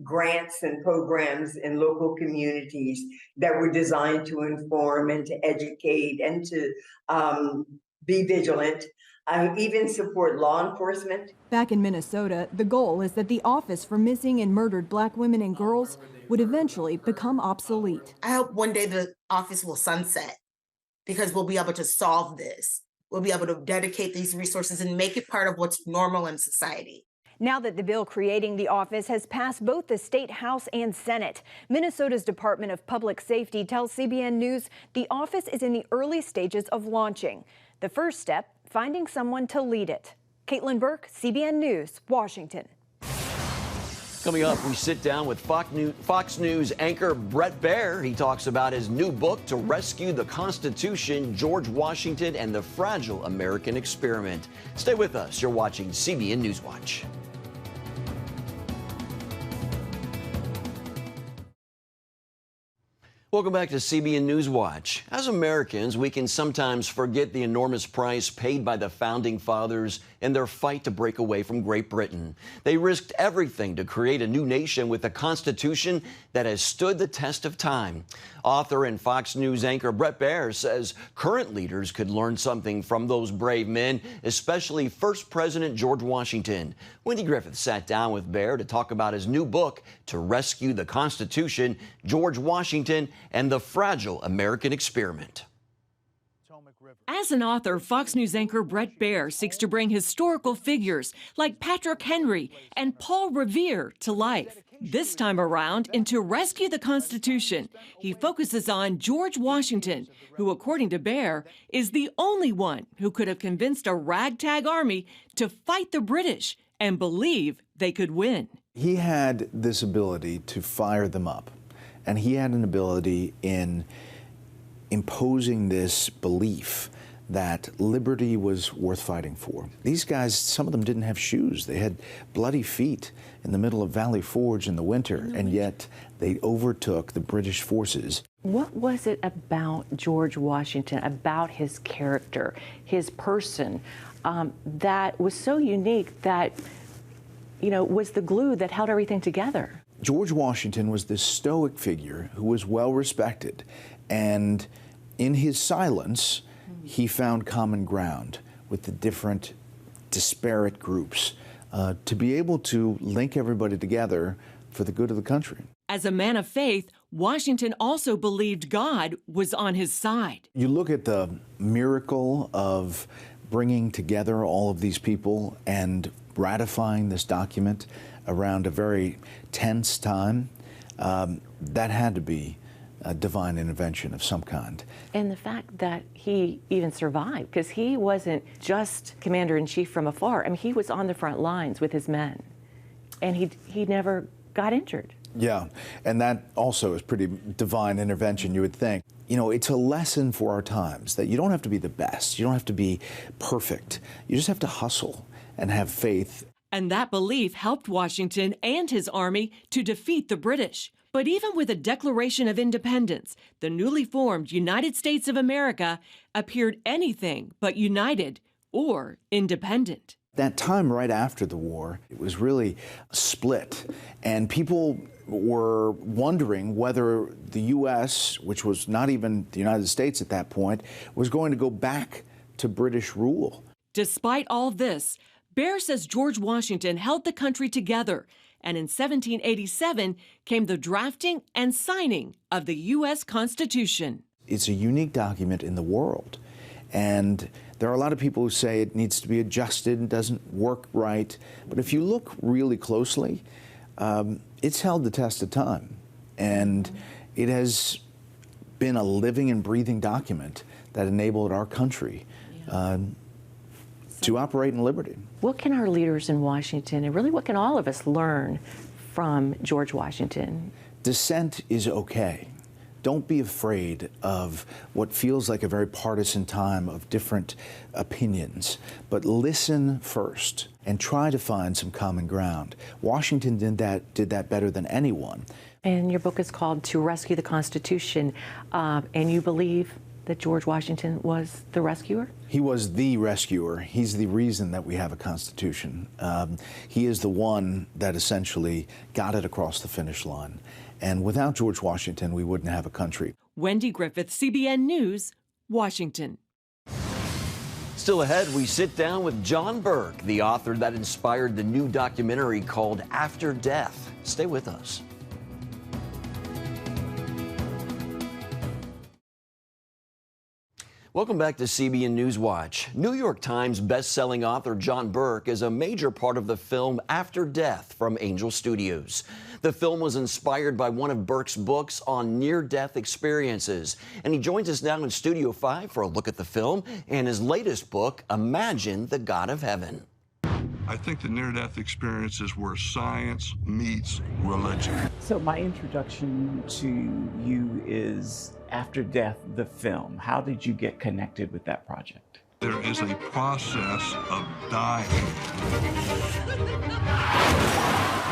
grants and programs in local communities that were designed to inform and to educate and to be vigilant, even support law enforcement. Back in Minnesota, the goal is that the Office for Missing and Murdered Black Women and Girls would eventually become obsolete. I hope one day the office will sunset because we'll be able to solve this. We'll be able to dedicate these resources and make it part of what's normal in society. Now that the bill creating the office has passed both the State House and Senate, Minnesota's Department of Public Safety tells CBN News the office is in the early stages of launching. The first step, finding someone to lead it. Caitlin Burke, CBN News, Washington. Coming up, we sit down with Fox News anchor Bret Baier. He talks about his new book, To Rescue the Constitution, George Washington and the Fragile American Experiment. Stay with us. You're watching CBN Newswatch. Welcome back to CBN Newswatch. As Americans, we can sometimes forget the enormous price paid by the Founding Fathers in their fight to break away from Great Britain. They risked everything to create a new nation with a constitution that has stood the test of time. Author and Fox News anchor Bret Baier says current leaders could learn something from those brave men, especially First President George Washington. Wendy Griffith sat down with Baier to talk about his new book, To Rescue the Constitution, George Washington and the Fragile American Experiment. As an author, Fox News anchor Bret Baier seeks to bring historical figures like Patrick Henry and Paul Revere to life. This time around, in To Rescue the Constitution, he focuses on George Washington, who, according to Baier, is the only one who could have convinced a ragtag army to fight the British and believe they could win. He had this ability to fire them up, and he had an ability in imposing this belief that liberty was worth fighting for. These guys, some of them didn't have shoes. They had bloody feet in the middle of Valley Forge in the winter, and yet they overtook the British forces. What was it about George Washington, about his character, his person, that was so unique that, was the glue that held everything together? George Washington was this stoic figure who was well respected, and in his silence, he found common ground with the different disparate groups to be able to link everybody together for the good of the country. As a man of faith, Washington also believed God was on his side. You look at the miracle of bringing together all of these people and ratifying this document around a very tense time, that had to be a divine intervention of some kind. And the fact that he even survived, because he wasn't just commander-in-chief from afar. I mean, he was on the front lines with his men, and he never got injured. Yeah, and that also is pretty divine intervention, you would think. It's a lesson for our times that you don't have to be the best. You don't have to be perfect. You just have to hustle and have faith. And that belief helped Washington and his army to defeat the British. But even with a Declaration of Independence, the newly formed United States of America appeared anything but united or independent. That time right after the war, it was really split, and people were wondering whether the U.S., which was not even the United States at that point, was going to go back to British rule. Despite all this, Baer says George Washington held the country together, and in 1787 came the drafting and signing of the U.S. Constitution. It's a unique document in the world, and there are a lot of people who say it needs to be adjusted and doesn't work right. But if you look really closely, it's held the test of time. And it has been a living and breathing document that enabled our country to operate in liberty. What can our leaders in Washington, and really what can all of us learn from George Washington? Dissent is okay. Don't be afraid of what feels like a very partisan time of different opinions, but listen first and try to find some common ground. Washington did that better than anyone. And your book is called To Rescue the Constitution, and you believe that George Washington was the rescuer? He was the rescuer. He's the reason that we have a Constitution. He is the one that essentially got it across the finish line. And without George Washington, we wouldn't have a country. Wendy Griffith, CBN News, Washington. Still ahead, we sit down with John Burke, the author that inspired the new documentary called After Death. Stay with us. Welcome back to CBN Newswatch. New York Times best-selling author John Burke is a major part of the film After Death from Angel Studios. The film was inspired by one of Burke's books on near-death experiences, and he joins us now in Studio 5 for a look at the film and his latest book, Imagine the God of Heaven. I think the near-death experience is where science meets religion. So my introduction to you is After Death, the film. How did you get connected with that project? There is a process of dying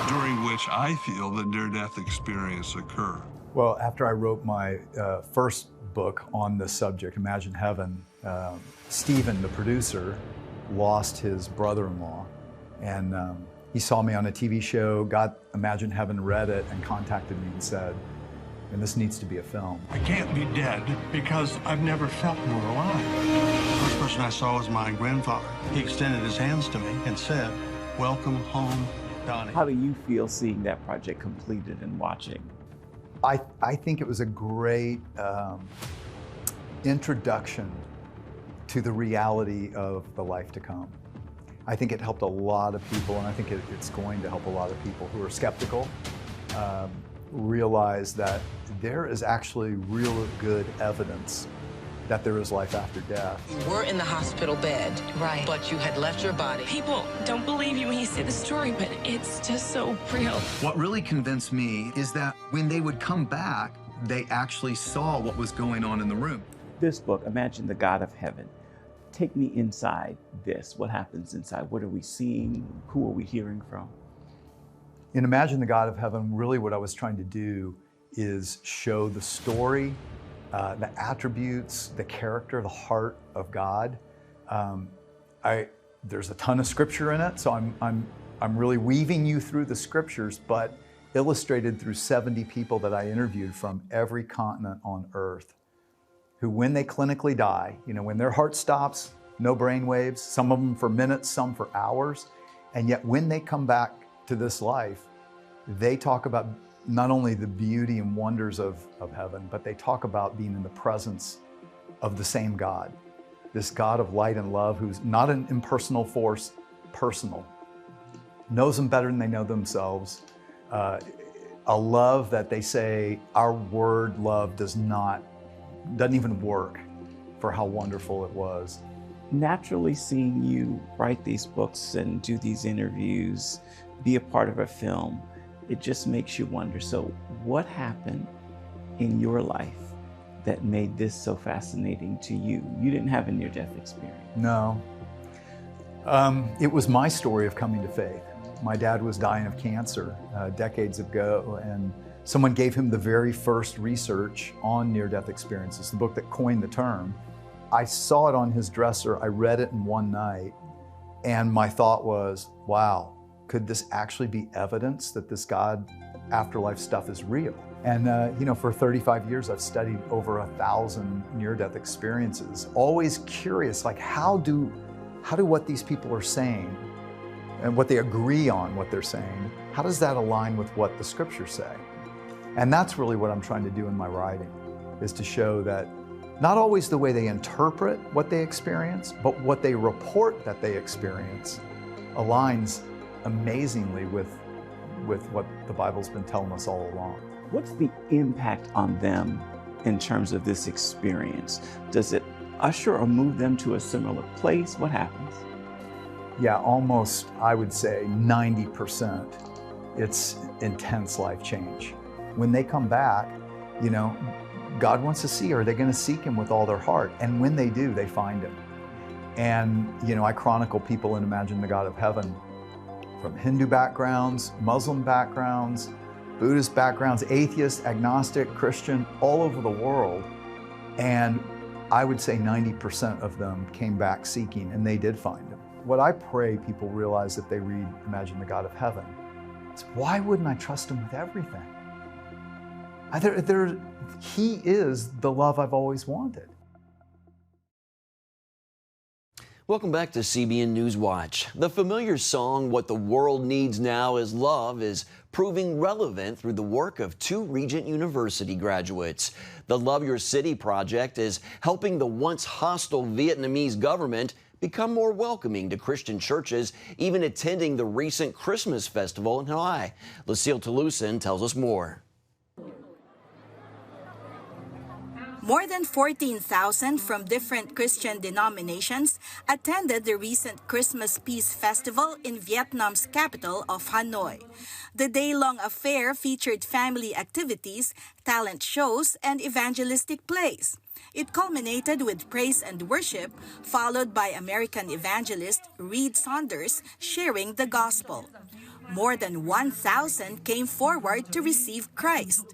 during which I feel the near-death experience occur. Well, after I wrote my first book on this subject, Imagine Heaven, Stephen, the producer, lost his brother-in-law. And he saw me on a TV show, got Imagine Heaven, read it, and contacted me and said, and this needs to be a film. I can't be dead because I've never felt more alive. The first person I saw was my grandfather. He extended his hands to me and said, "Welcome home, Donnie." How do you feel seeing that project completed and watching? I think it was a great introduction to the reality of the life to come. I think it helped a lot of people, and I think it's going to help a lot of people who are skeptical realize that there is actually real good evidence that there is life after death. You were in the hospital bed, right? But you had left your body. People don't believe you when you say the story, but it's just so real. What really convinced me is that when they would come back, they actually saw what was going on in the room. This book, Imagine the God of Heaven. Take me inside this. What happens inside? What are we seeing? Who are we hearing from? In Imagine the God of Heaven, really what I was trying to do is show the story, the attributes, the character, the heart of God. There's a ton of scripture in it, so I'm really weaving you through the scriptures, but illustrated through 70 people that I interviewed from every continent on earth, who when they clinically die, when their heart stops, no brain waves, some of them for minutes, some for hours, and yet when they come back to this life, they talk about not only the beauty and wonders of heaven, but they talk about being in the presence of the same God, this God of light and love, who's not an impersonal force, personal, knows them better than they know themselves, a love that they say our word love doesn't even work for how wonderful it was. Naturally seeing you write these books and do these interviews, be a part of a film, it just makes you wonder, so what happened in your life that made this so fascinating to you? You didn't have a near-death experience. No. It was my story of coming to faith. My dad was dying of cancer decades ago, and someone gave him the very first research on near-death experiences, the book that coined the term. I saw it on his dresser, I read it in one night, and my thought was, wow, could this actually be evidence that this God afterlife stuff is real? And for 35 years, I've studied over 1,000 near-death experiences, always curious, like how do what these people are saying and what they agree on what they're saying, how does that align with what the scriptures say? And that's really what I'm trying to do in my writing, is to show that not always the way they interpret what they experience, but what they report that they experience aligns amazingly with what the Bible's been telling us all along. What's the impact on them in terms of this experience? Does it usher or move them to a similar place? What happens? Yeah, almost, I would say 90%. It's intense life change. When they come back, God wants to see, are they going to seek him with all their heart? And when they do, they find him. And, I chronicle people in Imagine the God of Heaven from Hindu backgrounds, Muslim backgrounds, Buddhist backgrounds, atheist, agnostic, Christian, all over the world. And I would say 90% of them came back seeking, and they did find him. What I pray people realize if they read Imagine the God of Heaven is, why wouldn't I trust him with everything? He is the love I've always wanted. Welcome back to CBN Newswatch. The familiar song, What the World Needs Now is Love, is proving relevant through the work of two Regent University graduates. The Love Your City project is helping the once hostile Vietnamese government become more welcoming to Christian churches, even attending the recent Christmas festival in Hanoi. Lucille Toulousan tells us more. More than 14,000 from different Christian denominations attended the recent Christmas Peace Festival in Vietnam's capital of Hanoi. The day-long affair featured family activities, talent shows, and evangelistic plays. It culminated with praise and worship, followed by American evangelist Reed Saunders sharing the gospel. More than 1,000 came forward to receive Christ.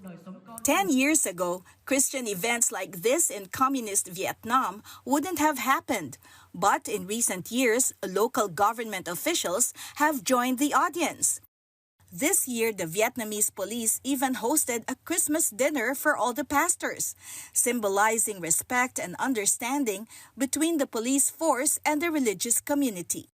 10 years ago, Christian events like this in communist Vietnam wouldn't have happened. But in recent years, local government officials have joined the audience. This year, the Vietnamese police even hosted a Christmas dinner for all the pastors, symbolizing respect and understanding between the police force and the religious community.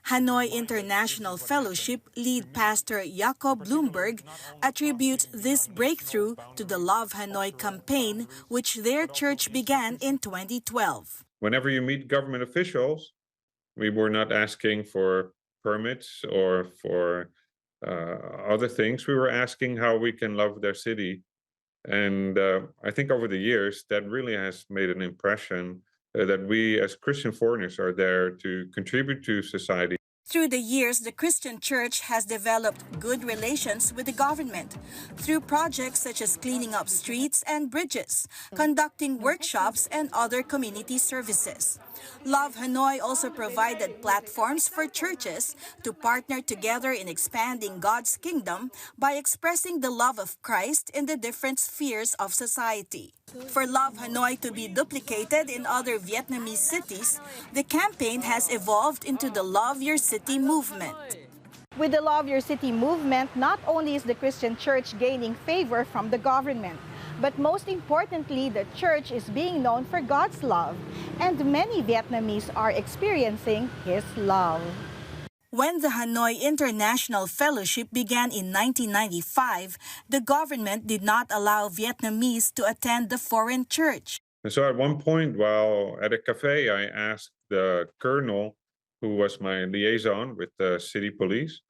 Hanoi International Fellowship lead pastor Jacob Bloomberg attributes this breakthrough to the Love Hanoi campaign, which their church began in 2012. Whenever you meet government officials, we were not asking for permits or for other things. We were asking how we can love their city And I think over the years, that really has made an impression that we as Christian foreigners are there to contribute to society. Through the years, the Christian Church has developed good relations with the government through projects such as cleaning up streets and bridges, conducting workshops, and other community services. Love Hanoi also provided platforms for churches to partner together in expanding God's kingdom by expressing the love of Christ in the different spheres of society. For Love Hanoi to be duplicated in other Vietnamese cities, the campaign has evolved into the Love Your City movement. With the Love Your City movement, not only is the Christian church gaining favor from the government, but most importantly, the church is being known for God's love, and many Vietnamese are experiencing His love. When the Hanoi International Fellowship began in 1995, the government did not allow Vietnamese to attend the foreign church. And so at one point, while at a cafe, I asked the colonel, who was my liaison with the city police,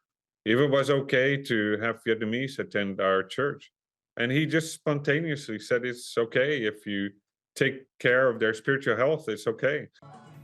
if it was okay to have Vietnamese attend our church. And he just spontaneously said, it's okay if you take care of their spiritual health, it's okay.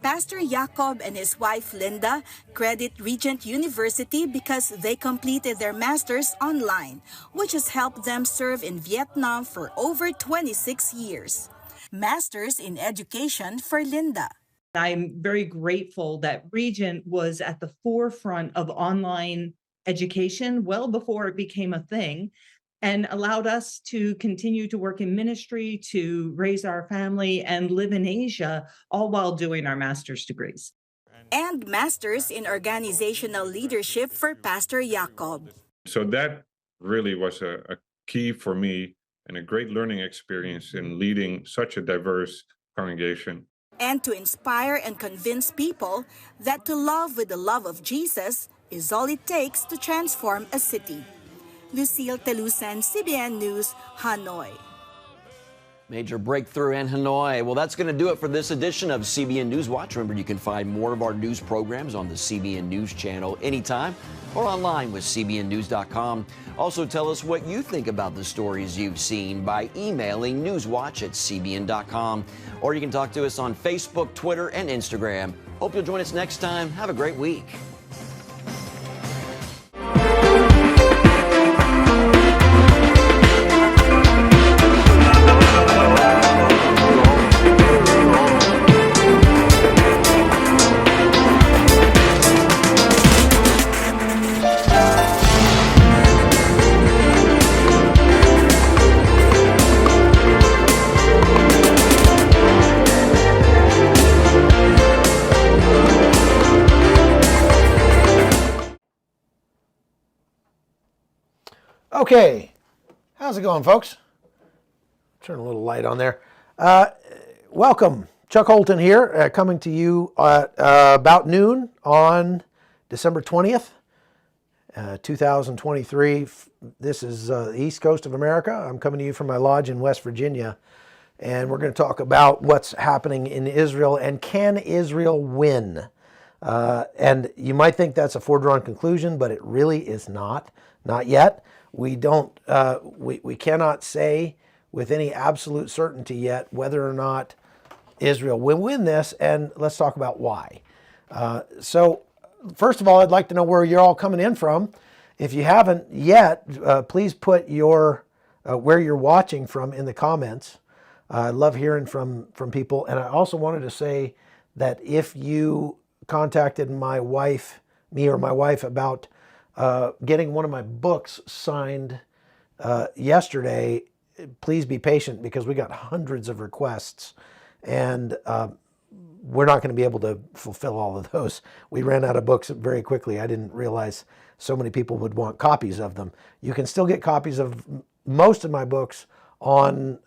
Pastor Jacob and his wife Linda credit Regent University because they completed their masters online, which has helped them serve in Vietnam for over 26 years. Masters in Education for Linda. I'm very grateful that Regent was at the forefront of online education well before it became a thing, and allowed us to continue to work in ministry, to raise our family, and live in Asia, all while doing our master's degrees. And Masters in Organizational Leadership for Pastor Jacob. So that really was a key for me and a great learning experience in leading such a diverse congregation. And to inspire and convince people that to love with the love of Jesus is all it takes to transform a city. Lucille Telusan, CBN News, Hanoi. Major breakthrough in Hanoi. Well, that's going to do it for this edition of CBN Newswatch. Remember, you can find more of our news programs on the CBN News channel anytime or online with cbnnews.com. Also, tell us what you think about the stories you've seen by emailing newswatch@cbn.com. Or you can talk to us on Facebook, Twitter, and Instagram. Hope you'll join us next time. Have a great week. Okay, how's it going, folks? Turn a little light on there. Welcome, Chuck Holton here, coming to you at about noon on December 20th, 2023. This is the East Coast of America. I'm coming to you from my lodge in West Virginia, and we're going to talk about what's happening in Israel and can Israel win? And you might think that's a foregone conclusion, but it really is not yet. We don't, we cannot say with any absolute certainty yet whether or not Israel will win this, and let's talk about why. So first of all, I'd like to know where you're all coming in from. If you haven't yet, please put your where you're watching from in the comments. I love hearing from people, and I also wanted to say that if you contacted my wife, me or my wife, about getting one of my books signed yesterday, please be patient because we got hundreds of requests, and we're not going to be able to fulfill all of those. We ran out of books very quickly. I didn't realize so many people would want copies of them. You can still get copies of most of my books on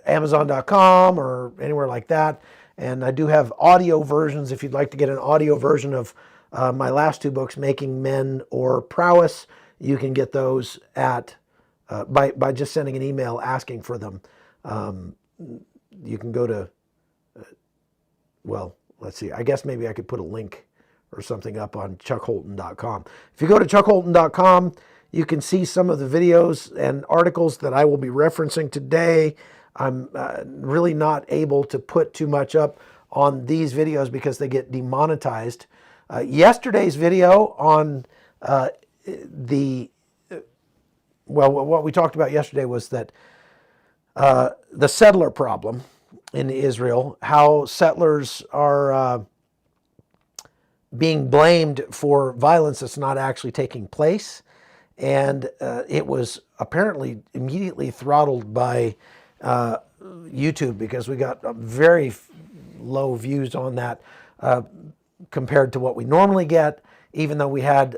Amazon.com or anywhere like that. And I do have audio versions if you'd like to get an audio version of my last two books, Making Men or Prowess. You can get those at by just sending an email asking for them. You can go to, well, let's see, I guess maybe I could put a link or something up on chuckholton.com. If you go to chuckholton.com, You can see some of the videos and articles that I will be referencing today. I'm really not able to put too much up on these videos because they get demonetized. Yesterday's video on what we talked about yesterday was that the settler problem in Israel, how settlers are being blamed for violence that's not actually taking place. And it was apparently immediately throttled by YouTube because we got very low views on that compared to what we normally get, even though we had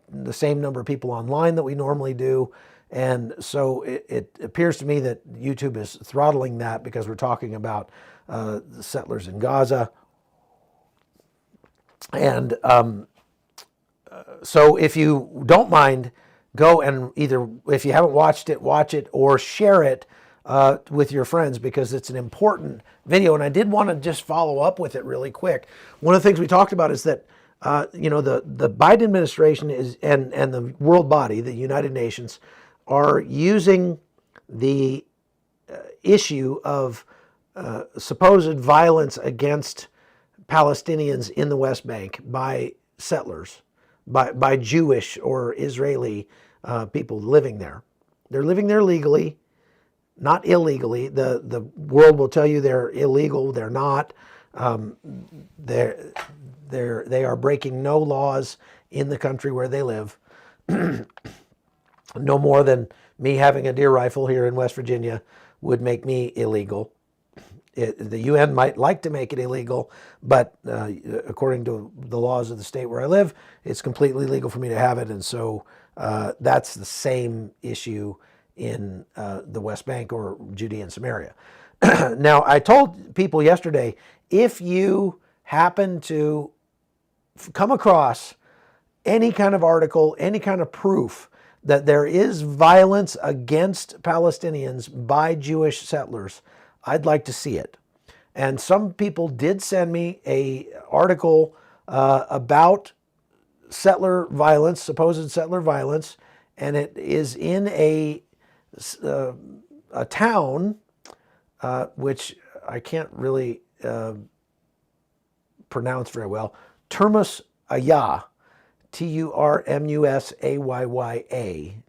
the same number of people online that we normally do. And so it appears to me that YouTube is throttling that because we're talking about the settlers in Gaza. And so if you don't mind, go and either, if you haven't watched it, watch it or share it with your friends because it's an important video. And I did want to just follow up with it really quick. One of the things we talked about is that the Biden administration is and the world body, the United Nations, are using the issue of supposed violence against Palestinians in the West Bank by settlers, by Jewish or Israeli people living there. They're living there legally, not illegally. The world will tell you they're illegal. They're not. They are breaking no laws in the country where they live. No more than me having a deer rifle here in West Virginia would make me illegal. The UN might like to make it illegal, but according to the laws of the state where I live, it's completely legal for me to have it. And so that's the same issue in the West Bank or Judea and Samaria. Now, I told people yesterday, if you happen to come across any kind of article, any kind of proof that there is violence against Palestinians by Jewish settlers, I'd like to see it. And some people did send me an article about settler violence, supposed settler violence, and it is in a town which I can't really pronounce very well, Turmus Ayah, Turmusayya,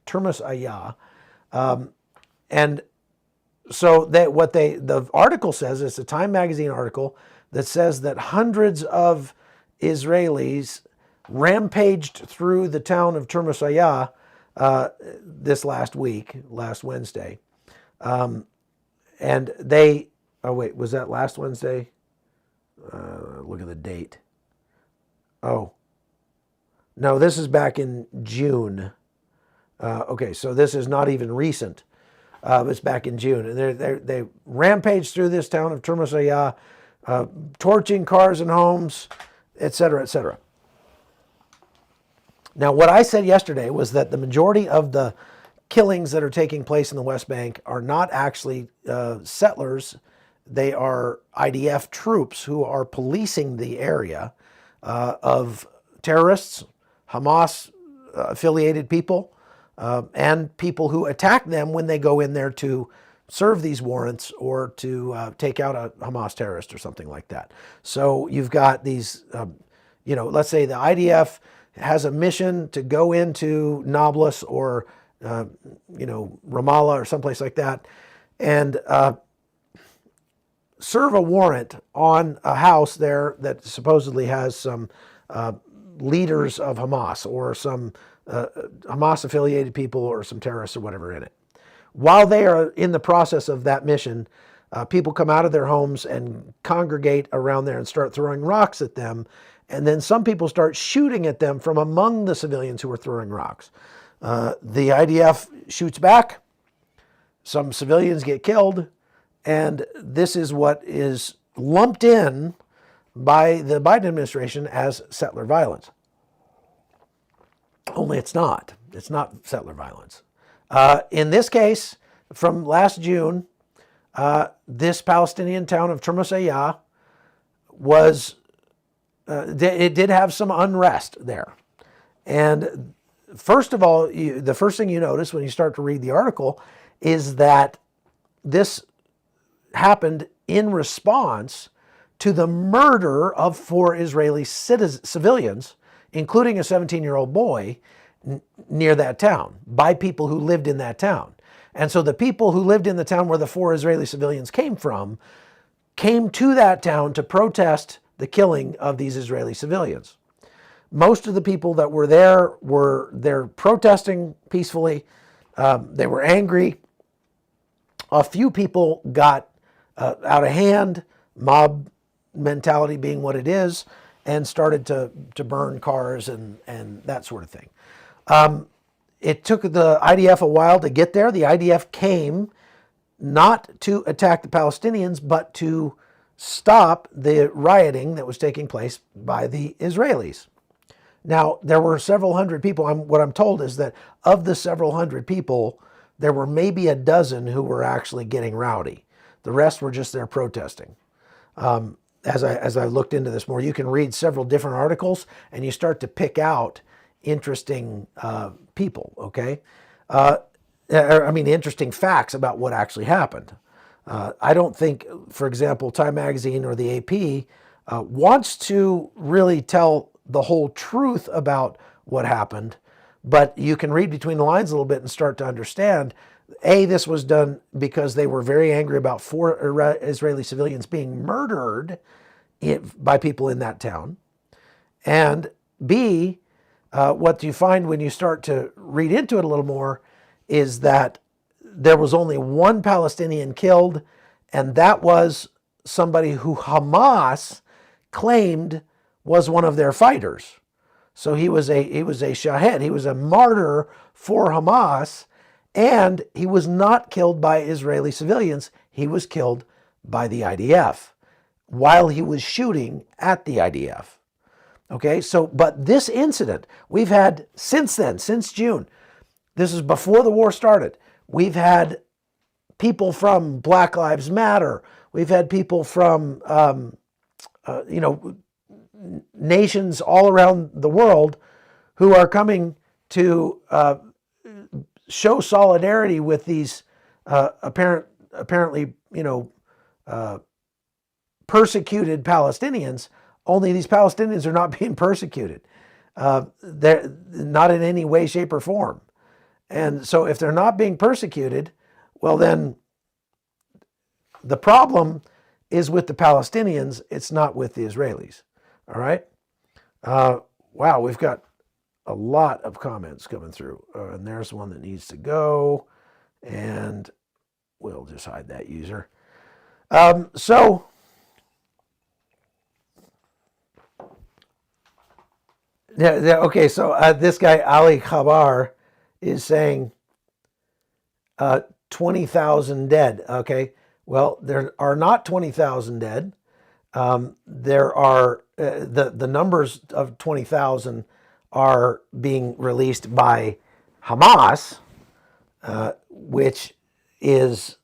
Turmus Ayah, and so the article says, it's a Time magazine article that says that hundreds of Israelis rampaged through the town of Turmus Ayah this last Wednesday. And they, oh wait, was that last Wednesday? Look at the date. Oh, no, this is back in June. Okay, so this is not even recent. It's back in June. And they rampaged through this town of Turmus Ayah, torching cars and homes, et cetera, et cetera. Now, what I said yesterday was that the majority of the killings that are taking place in the West Bank are not actually settlers. They are IDF troops who are policing the area of terrorists, Hamas-affiliated people, and people who attack them when they go in there to serve these warrants or to take out a Hamas terrorist or something like that. So you've got these, let's say the IDF has a mission to go into Nablus or, Ramallah or someplace like that and serve a warrant on a house there that supposedly has some leaders of Hamas or some Hamas-affiliated people or some terrorists or whatever in it. While they are in the process of that mission, people come out of their homes and congregate around there and start throwing rocks at them. And then some people start shooting at them from among the civilians who are throwing rocks. The IDF shoots back. Some civilians get killed. And this is what is lumped in by the Biden administration as settler violence. Only it's not. It's not settler violence. In this case, from last June, this Palestinian town of Turmus Ayah was, it did have some unrest there. And first of all, the first thing you notice when you start to read the article is that this happened in response to the murder of 4 Israeli civilians, including a 17-year-old boy, near that town, by people who lived in that town. And so the people who lived in the town where the 4 Israeli civilians came from came to that town to protest the killing of these Israeli civilians. Most of the people that were there protesting peacefully. They were angry. A few people got out of hand, mob mentality being what it is, and started to burn cars and that sort of thing. It took the IDF a while to get there. The IDF came not to attack the Palestinians, but to stop the rioting that was taking place by the Israelis. Now, there were several hundred people. What I'm told is that of the several hundred people, there were maybe a dozen who were actually getting rowdy. The rest were just there protesting. As I looked into this more, you can read several different articles and you start to pick out interesting people, okay? Interesting facts about what actually happened. I don't think, for example, Time Magazine or the AP wants to really tell the whole truth about what happened, but you can read between the lines a little bit and start to understand, A, this was done because they were very angry about 4 Israeli civilians being murdered by people in that town, and B, what you find when you start to read into it a little more is that there was only 1 Palestinian killed, and that was somebody who Hamas claimed was one of their fighters. So he was a shahed, he was a martyr for Hamas, and he was not killed by Israeli civilians. He was killed by the IDF while he was shooting at the IDF. Okay, so, but this incident, we've had since then, since June, this is before the war started, we've had people from Black Lives Matter, we've had people from, nations all around the world who are coming to show solidarity with these apparently, persecuted Palestinians. Only these Palestinians are not being persecuted. They're not in any way, shape, or form. And so if they're not being persecuted, well then the problem is with the Palestinians, it's not with the Israelis. All right? Wow, we've got a lot of comments coming through. And there's one that needs to go. And we'll just hide that user. Okay, so this guy, Ali Khabar, is saying 20,000 dead. Okay, well, there are not 20,000 dead. There are, the numbers of 20,000 are being released by Hamas, which is,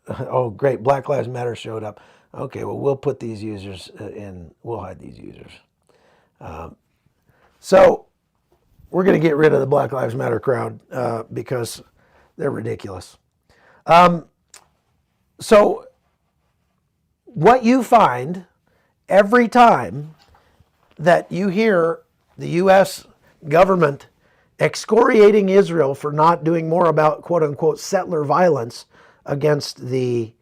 oh great, Black Lives Matter showed up. Okay, well, we'll put these users in, we'll hide these users. So we're going to get rid of the Black Lives Matter crowd because they're ridiculous. So what you find every time that you hear the U.S. government excoriating Israel for not doing more about quote unquote settler violence against the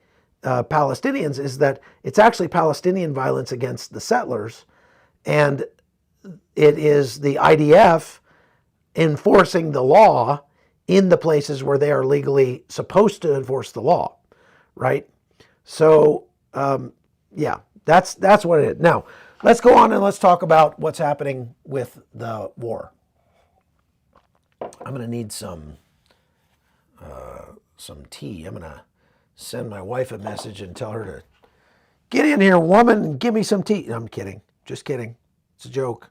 Palestinians is that it's actually Palestinian violence against the settlers, and it is the IDF enforcing the law in the places where they are legally supposed to enforce the law, right? So, yeah, that's what it is. Now, let's go on and let's talk about what's happening with the war. I'm going to need some tea. I'm going to send my wife a message and tell her to get in here, woman, and give me some tea. I'm kidding. Just kidding. It's a joke.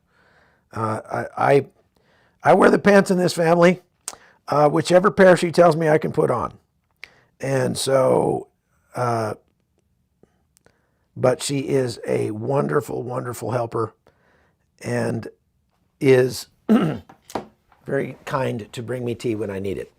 I wear the pants in this family, whichever pair she tells me I can put on. And so, but she is a wonderful, wonderful helper and is very kind to bring me tea when I need it,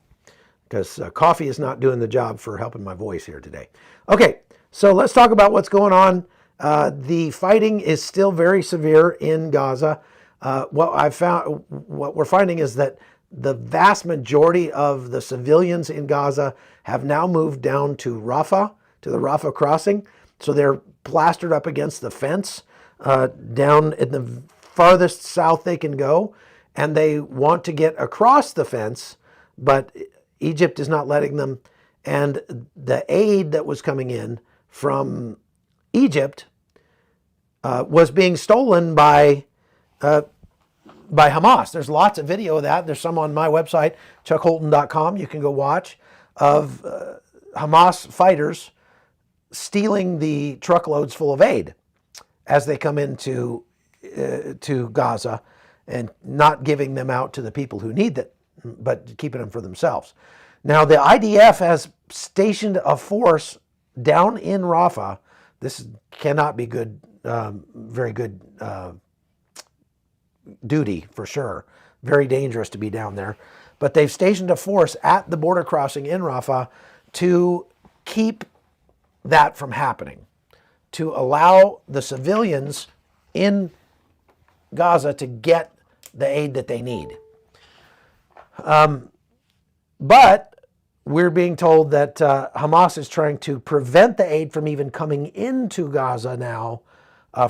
because coffee is not doing the job for helping my voice here today. Okay, so let's talk about what's going on. The fighting is still very severe in Gaza. What we're finding is that the vast majority of the civilians in Gaza have now moved down to Rafah, to the Rafah crossing. So they're plastered up against the fence down in the farthest south they can go. And they want to get across the fence, but Egypt is not letting them. And the aid that was coming in from Egypt was being stolen by Hamas. There's lots of video of that. There's some on my website, chuckholton.com. You can go watch, of Hamas fighters stealing the truckloads full of aid as they come into to Gaza, and not giving them out to the people who need it, but keeping them for themselves. Now, the IDF has stationed a force down in Rafah. This cannot be good, very good duty for sure. Very dangerous to be down there. But they've stationed a force at the border crossing in Rafah to keep that from happening, to allow the civilians in Gaza to get the aid that they need. But we're being told that Hamas is trying to prevent the aid from even coming into Gaza now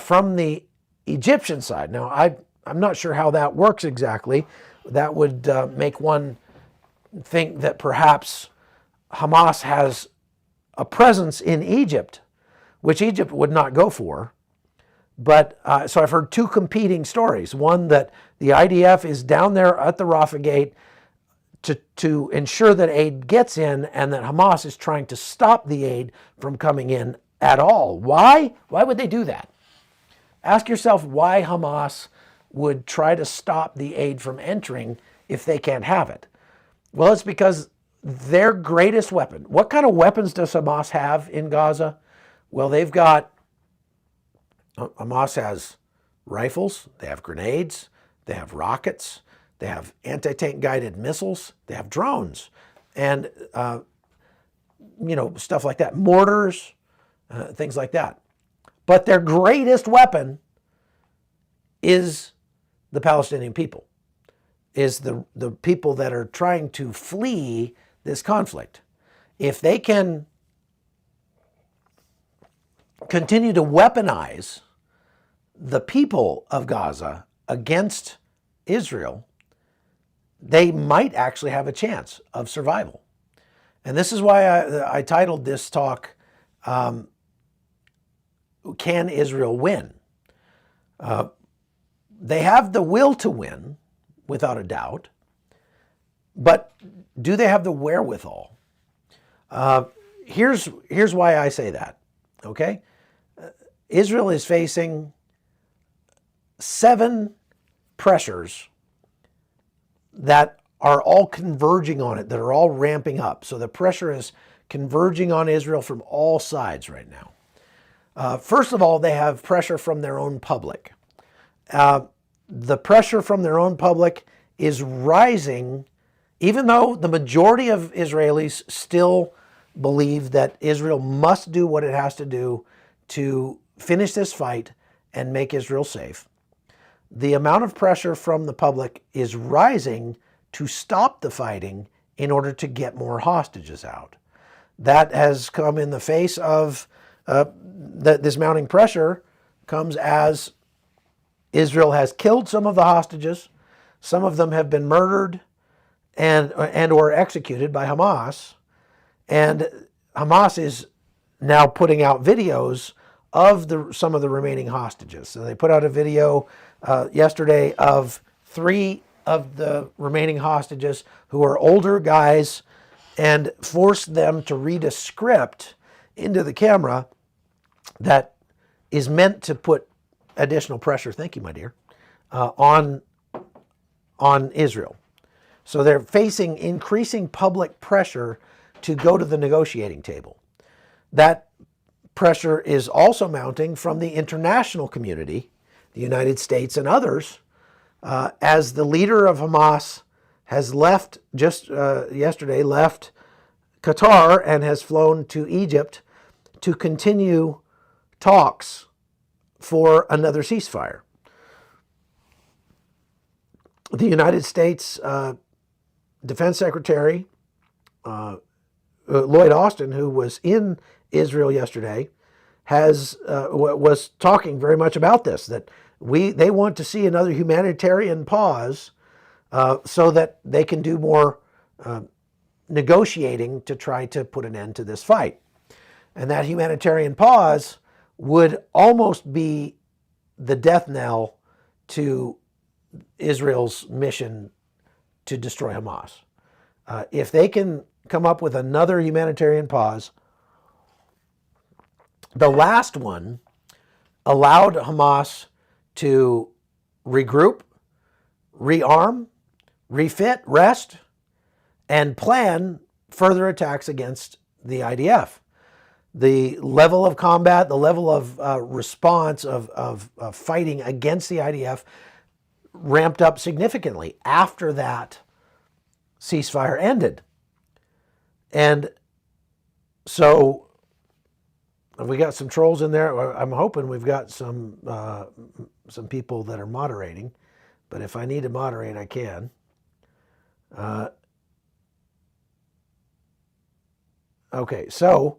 from the Egyptian side. Now, I'm not sure how that works exactly. That would make one think that perhaps Hamas has a presence in Egypt, which Egypt would not go for. But so I've heard two competing stories. One, that the IDF is down there at the Rafah gate to ensure that aid gets in, and that Hamas is trying to stop the aid from coming in at all. Why? Why would they do that? Ask yourself why Hamas would try to stop the aid from entering if they can't have it. Well, it's because their greatest weapon. What kind of weapons does Hamas have in Gaza? Well, Hamas has rifles, they have grenades, they have rockets, they have anti-tank guided missiles, they have drones, and stuff like that, mortars, things like that. But their greatest weapon is the Palestinian people, is the people that are trying to flee this conflict. If they can continue to weaponize the people of Gaza against Israel, they might actually have a chance of survival. And this is why I titled this talk, Can Israel Win? They have the will to win, without a doubt, but do they have the wherewithal? Here's why I say that, okay? Israel is facing 7 pressures that are all converging on it, that are all ramping up. So the pressure is converging on Israel from all sides right now. First of all, they have pressure from their own public. The pressure from their own public is rising, even though the majority of Israelis still believe that Israel must do what it has to do to finish this fight and make Israel safe. The amount of pressure from the public is rising to stop the fighting in order to get more hostages out. That has come in the face of this mounting pressure comes as Israel has killed some of the hostages. Some of them have been murdered and or executed by Hamas. And Hamas is now putting out videos of some of the remaining hostages. So they put out a video yesterday of 3 of the remaining hostages who are older guys, and forced them to read a script into the camera that is meant to put additional pressure, thank you, my dear, on Israel. So they're facing increasing public pressure to go to the negotiating table. That pressure is also mounting from the international community, the United States and others, as the leader of Hamas has left just yesterday, left Qatar and has flown to Egypt to continue talks for another ceasefire. The United States Defense Secretary Lloyd Austin, who was in Israel yesterday, was talking very much about this, that they want to see another humanitarian pause so that they can do more negotiating to try to put an end to this fight. And that humanitarian pause would almost be the death knell to Israel's mission to destroy Hamas. If they can come up with another humanitarian pause, the last one allowed Hamas to regroup, rearm, refit, rest, and plan further attacks against the IDF. The level of combat, the level of response of fighting against the IDF ramped up significantly after that ceasefire ended. And so we got some trolls in there. I'm hoping we've got some people that are moderating, but if I need to moderate, I can. Okay, so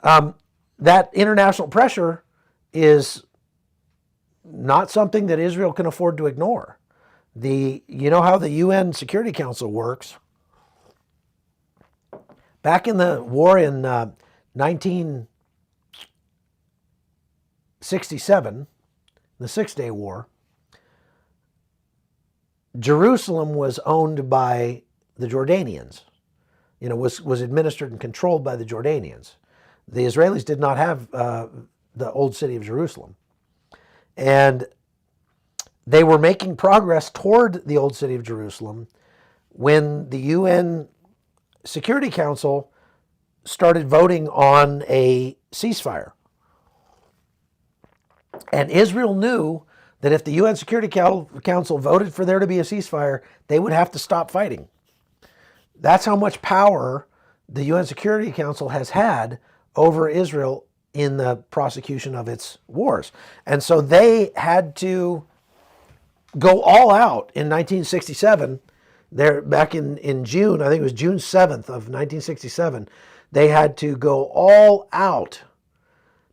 that international pressure is not something that Israel can afford to ignore. You know how the UN Security Council works. Back in the war in 1967, the Six-Day War, Jerusalem was owned by the Jordanians. Was administered and controlled by the Jordanians. The Israelis did not have the old city of Jerusalem. And they were making progress toward the old city of Jerusalem when the UN Security Council started voting on a ceasefire. And Israel knew that if the UN Security Council voted for there to be a ceasefire, they would have to stop fighting. That's how much power the UN Security Council has had over Israel in the prosecution of its wars. And so they had to go all out in 1967. Back in June, I think it was June 7th of 1967, they had to go all out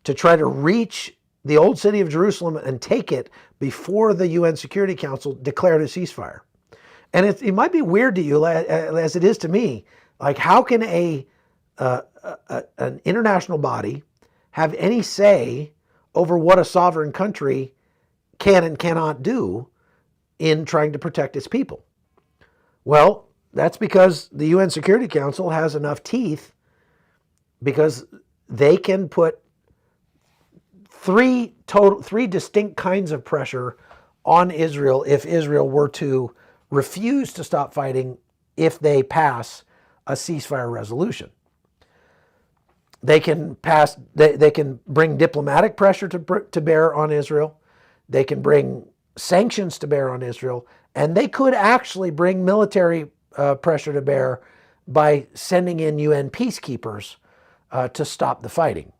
to try to reach the old city of Jerusalem and take it before the UN Security Council declared a ceasefire. And it might be weird to you, as it is to me, like how can an international body have any say over what a sovereign country can and cannot do in trying to protect its people? Well, that's because the UN Security Council has enough teeth, because they can put three distinct kinds of pressure on Israel if Israel were to refuse to stop fighting if they pass a ceasefire resolution. They can bring diplomatic pressure to bear on Israel. They can bring sanctions to bear on Israel, and they could actually bring military pressure to bear by sending in UN peacekeepers to stop the fighting.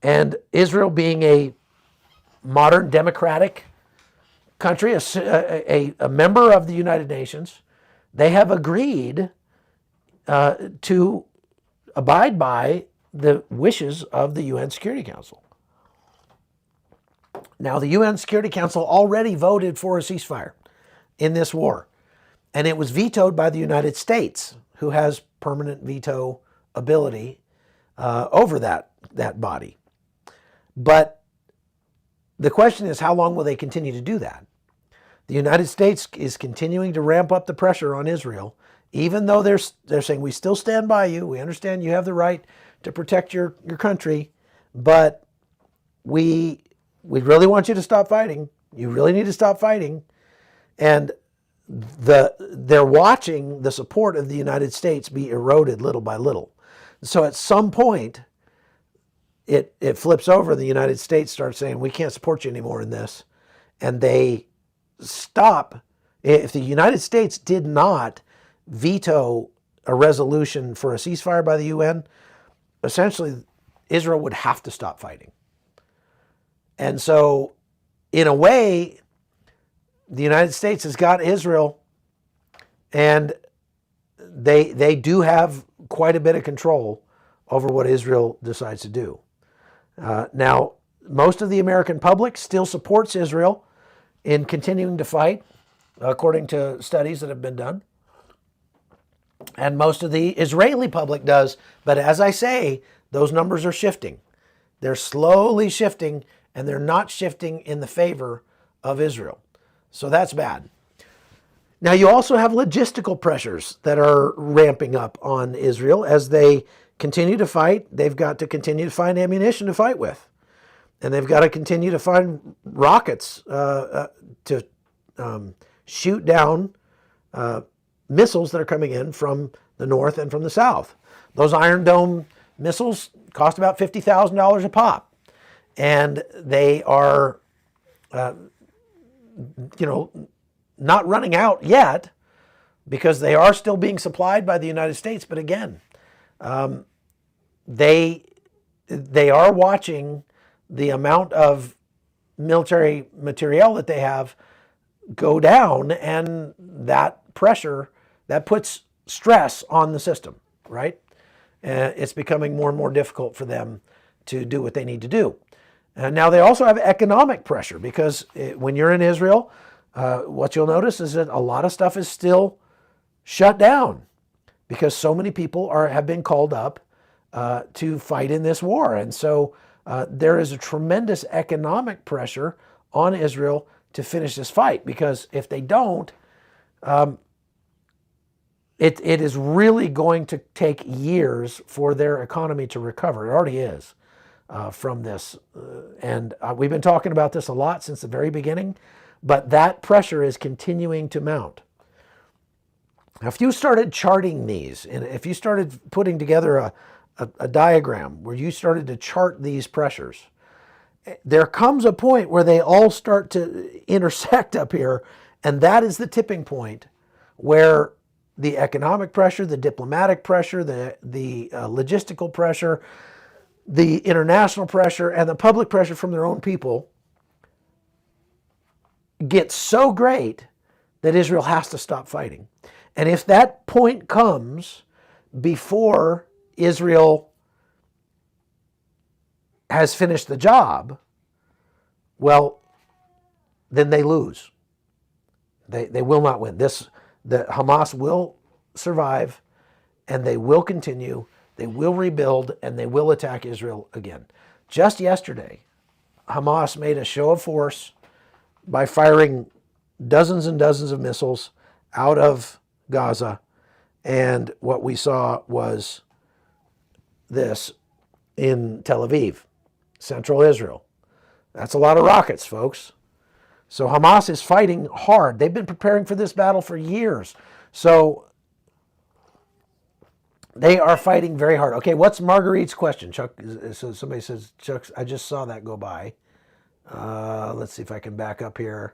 And Israel, being a modern democratic country, a member of the United Nations, they have agreed to abide by the wishes of the UN Security Council. Now, the UN Security Council already voted for a ceasefire in this war, and it was vetoed by the United States, who has permanent veto ability over that body. But the question is, how long will they continue to do that? The United States is continuing to ramp up the pressure on Israel, even though they're saying, we still stand by you. We understand you have the right to protect your country, but we really want you to stop fighting. You really need to stop fighting. And they're watching the support of the United States be eroded little by little. So at some point, it flips over. The United States starts saying, we can't support you anymore in this. And they stop If the United States did not veto a resolution for a ceasefire by the UN, essentially Israel would have to stop fighting. And so, in a way, the United States has got Israel, and they do have quite a bit of control over what Israel decides to do. Now, most of the American public still supports Israel in continuing to fight, according to studies that have been done. And most of the Israeli public does. But as I say, those numbers are shifting. They're slowly shifting, and they're not shifting in the favor of Israel. So that's bad. Now, you also have logistical pressures that are ramping up on Israel as they continue to fight. They've got to continue to find ammunition to fight with. And they've got to continue to find rockets to shoot down missiles that are coming in from the north and from the south. Those Iron Dome missiles cost about $50,000 a pop. And they are, not running out yet because they are still being supplied by the United States. But again, they are watching the amount of military materiel that they have go down, and that pressure, that puts stress on the system, right? It's becoming more and more difficult for them to do what they need to do. And now they also have economic pressure because when you're in Israel, what you'll notice is that a lot of stuff is still shut down because so many people have been called up to fight in this war. And so there is a tremendous economic pressure on Israel to finish this fight, because if they don't, it is really going to take years for their economy to recover. It already is from this. And we've been talking about this a lot since the very beginning, but that pressure is continuing to mount. Now, if you started charting these, and if you started putting together a diagram where you started to chart these pressures, there comes a point where they all start to intersect up here, and that is the tipping point where the economic pressure, the diplomatic pressure, the logistical pressure, the international pressure, and the public pressure from their own people gets so great that Israel has to stop fighting. And if that point comes before Israel has finished the job, well, then they lose. They will not win. The Hamas will survive, and they will continue. They will rebuild, and they will attack Israel again. Just yesterday, Hamas made a show of force by firing dozens and dozens of missiles out of Gaza, and what we saw was this in Tel Aviv, central Israel. That's a lot of rockets, folks. So Hamas is fighting hard. They've been preparing for this battle for years. So they are fighting very hard. Okay, what's Marguerite's question? Chuck, so somebody says, Chuck, I just saw that go by. Let's see if I can back up here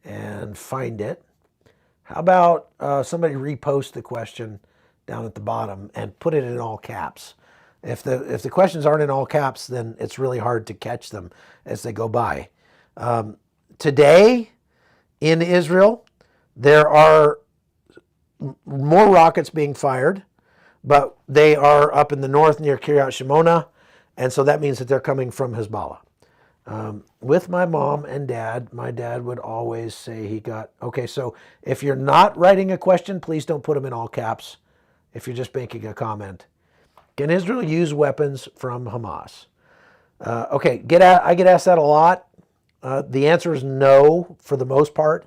and find it. How about somebody repost the question down at the bottom and put it in all caps? If the questions aren't in all caps, then it's really hard to catch them as they go by. Today in Israel, there are more rockets being fired, but they are up in the north near Kiryat Shimona, and so that means that they're coming from Hezbollah. With my mom and dad, my dad would always say he got... Okay, so if you're not writing a question, please don't put them in all caps. If you're just making a comment. Can Israel use weapons from Hamas? Okay, I get asked that a lot. The answer is no, for the most part.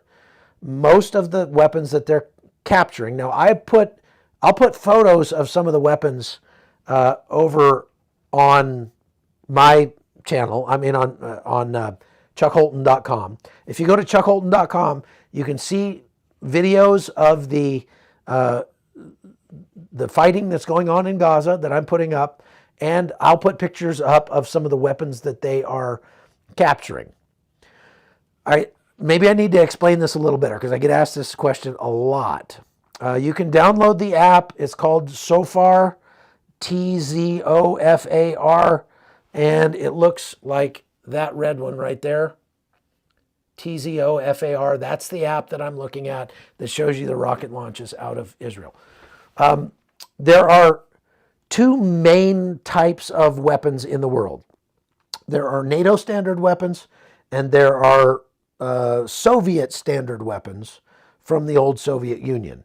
Most of the weapons that they're capturing... Now, I'll put photos of some of the weapons over on my channel. I mean on chuckholton.com. If you go to chuckholton.com, you can see videos of the fighting that's going on in Gaza that I'm putting up, and I'll put pictures up of some of the weapons that they are capturing. maybe I need to explain this a little better because I get asked this question a lot. You can download the app. It's called Zofar, Tzofar, and it looks like that red one right there. Tzofar, that's the app that I'm looking at that shows you the rocket launches out of Israel. There are two main types of weapons in the world. There are NATO standard weapons and there are Soviet standard weapons from the old Soviet Union.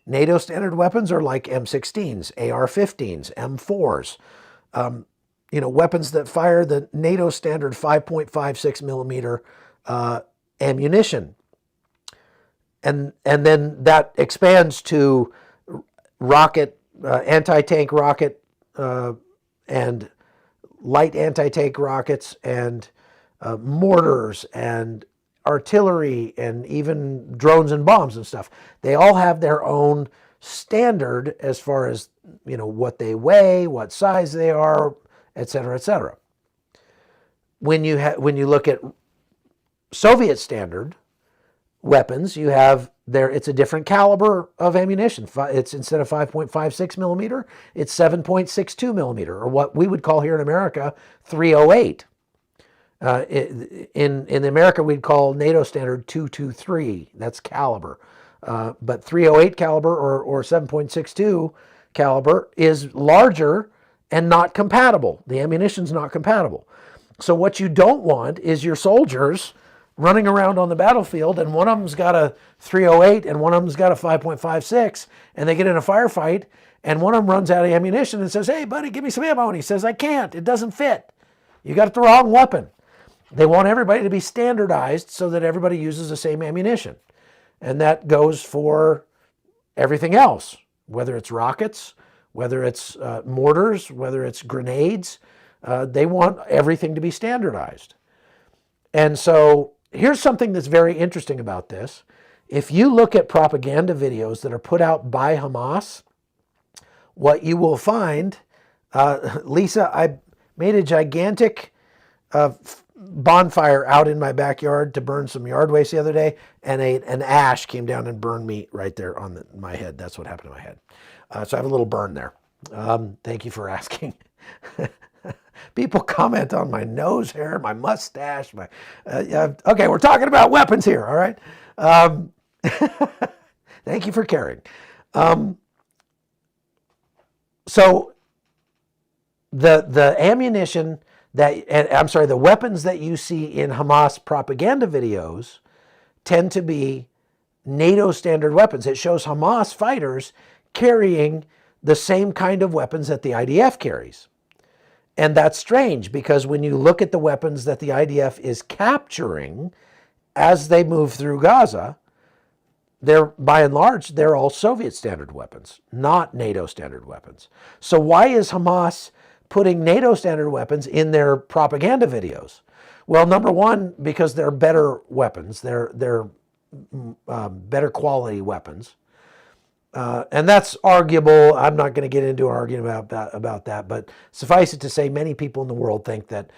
NATO standard weapons are like M16s, AR-15s, M4s, weapons that fire the NATO standard 5.56 millimeter ammunition. And then that expands to rocket, anti-tank rocket, and light anti-tank rockets, and mortars, and artillery, and even drones and bombs and stuff. They all have their own standard as far as, what they weigh, what size they are, et cetera, et cetera. When you look at Soviet standard weapons, you have it's a different caliber of ammunition. It's instead of 5.56 millimeter, it's 7.62 millimeter, or what we would call here in America 308. In America, we'd call NATO standard 223. That's caliber. But 308 caliber or 7.62 caliber is larger and not compatible. The ammunition's not compatible. So what you don't want is your soldiers running around on the battlefield and one of them's got a 308 and one of them's got a 5.56, and they get in a firefight and one of them runs out of ammunition and says, "Hey buddy, give me some ammo." And he says, "I can't, it doesn't fit. You got the wrong weapon." They want everybody to be standardized so that everybody uses the same ammunition. And that goes for everything else, whether it's rockets, whether it's mortars, whether it's grenades. They want everything to be standardized. And so here's something that's very interesting about this. If you look at propaganda videos that are put out by Hamas, what you will find, Lisa, I made a gigantic bonfire out in my backyard to burn some yard waste the other day, and an ash came down and burned me right there on my head. That's what happened to my head. So I have a little burn there. Thank you for asking. People comment on my nose hair, my mustache. Okay, we're talking about weapons here, all right? Thank you for caring. So the ammunition the weapons that you see in Hamas propaganda videos tend to be NATO standard weapons. It shows Hamas fighters carrying the same kind of weapons that the IDF carries. And that's strange because when you look at the weapons that the IDF is capturing as they move through Gaza, by and large, they're all Soviet standard weapons, not NATO standard weapons. So why is Hamas putting NATO standard weapons in their propaganda videos? Well, number one, because they're better weapons. They're better quality weapons. And that's arguable. I'm not going to get into an argument about that, but suffice it to say, many people in the world think that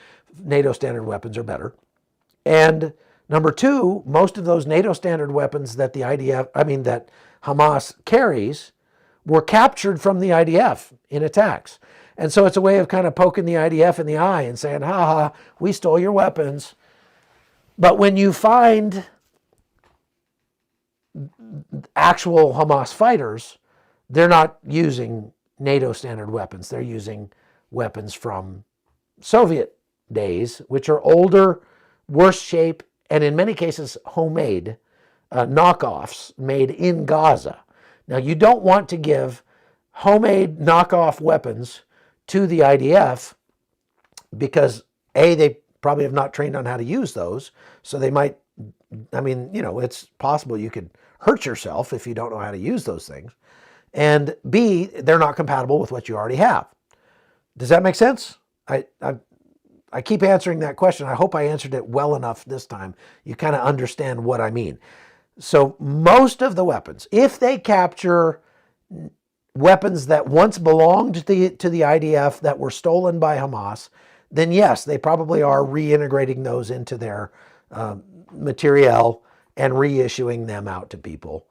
NATO standard weapons are better. And number two, most of those NATO standard weapons that that Hamas carries were captured from the IDF in attacks. And so it's a way of kind of poking the IDF in the eye and saying, "Ha ha, we stole your weapons." But when you find actual Hamas fighters, they're not using NATO standard weapons. They're using weapons from Soviet days, which are older, worse shape, and in many cases homemade knockoffs made in Gaza. Now, you don't want to give homemade knockoff weapons to the IDF because A, they probably have not trained on how to use those, so they might, it's possible you could hurt yourself if you don't know how to use those things. And B, they're not compatible with what you already have. Does that make sense? I keep answering that question. I hope I answered it well enough this time. You kind of understand what I mean. So most of the weapons, if they capture weapons that once belonged to the IDF that were stolen by Hamas, then yes, they probably are reintegrating those into their materiel and reissuing them out to people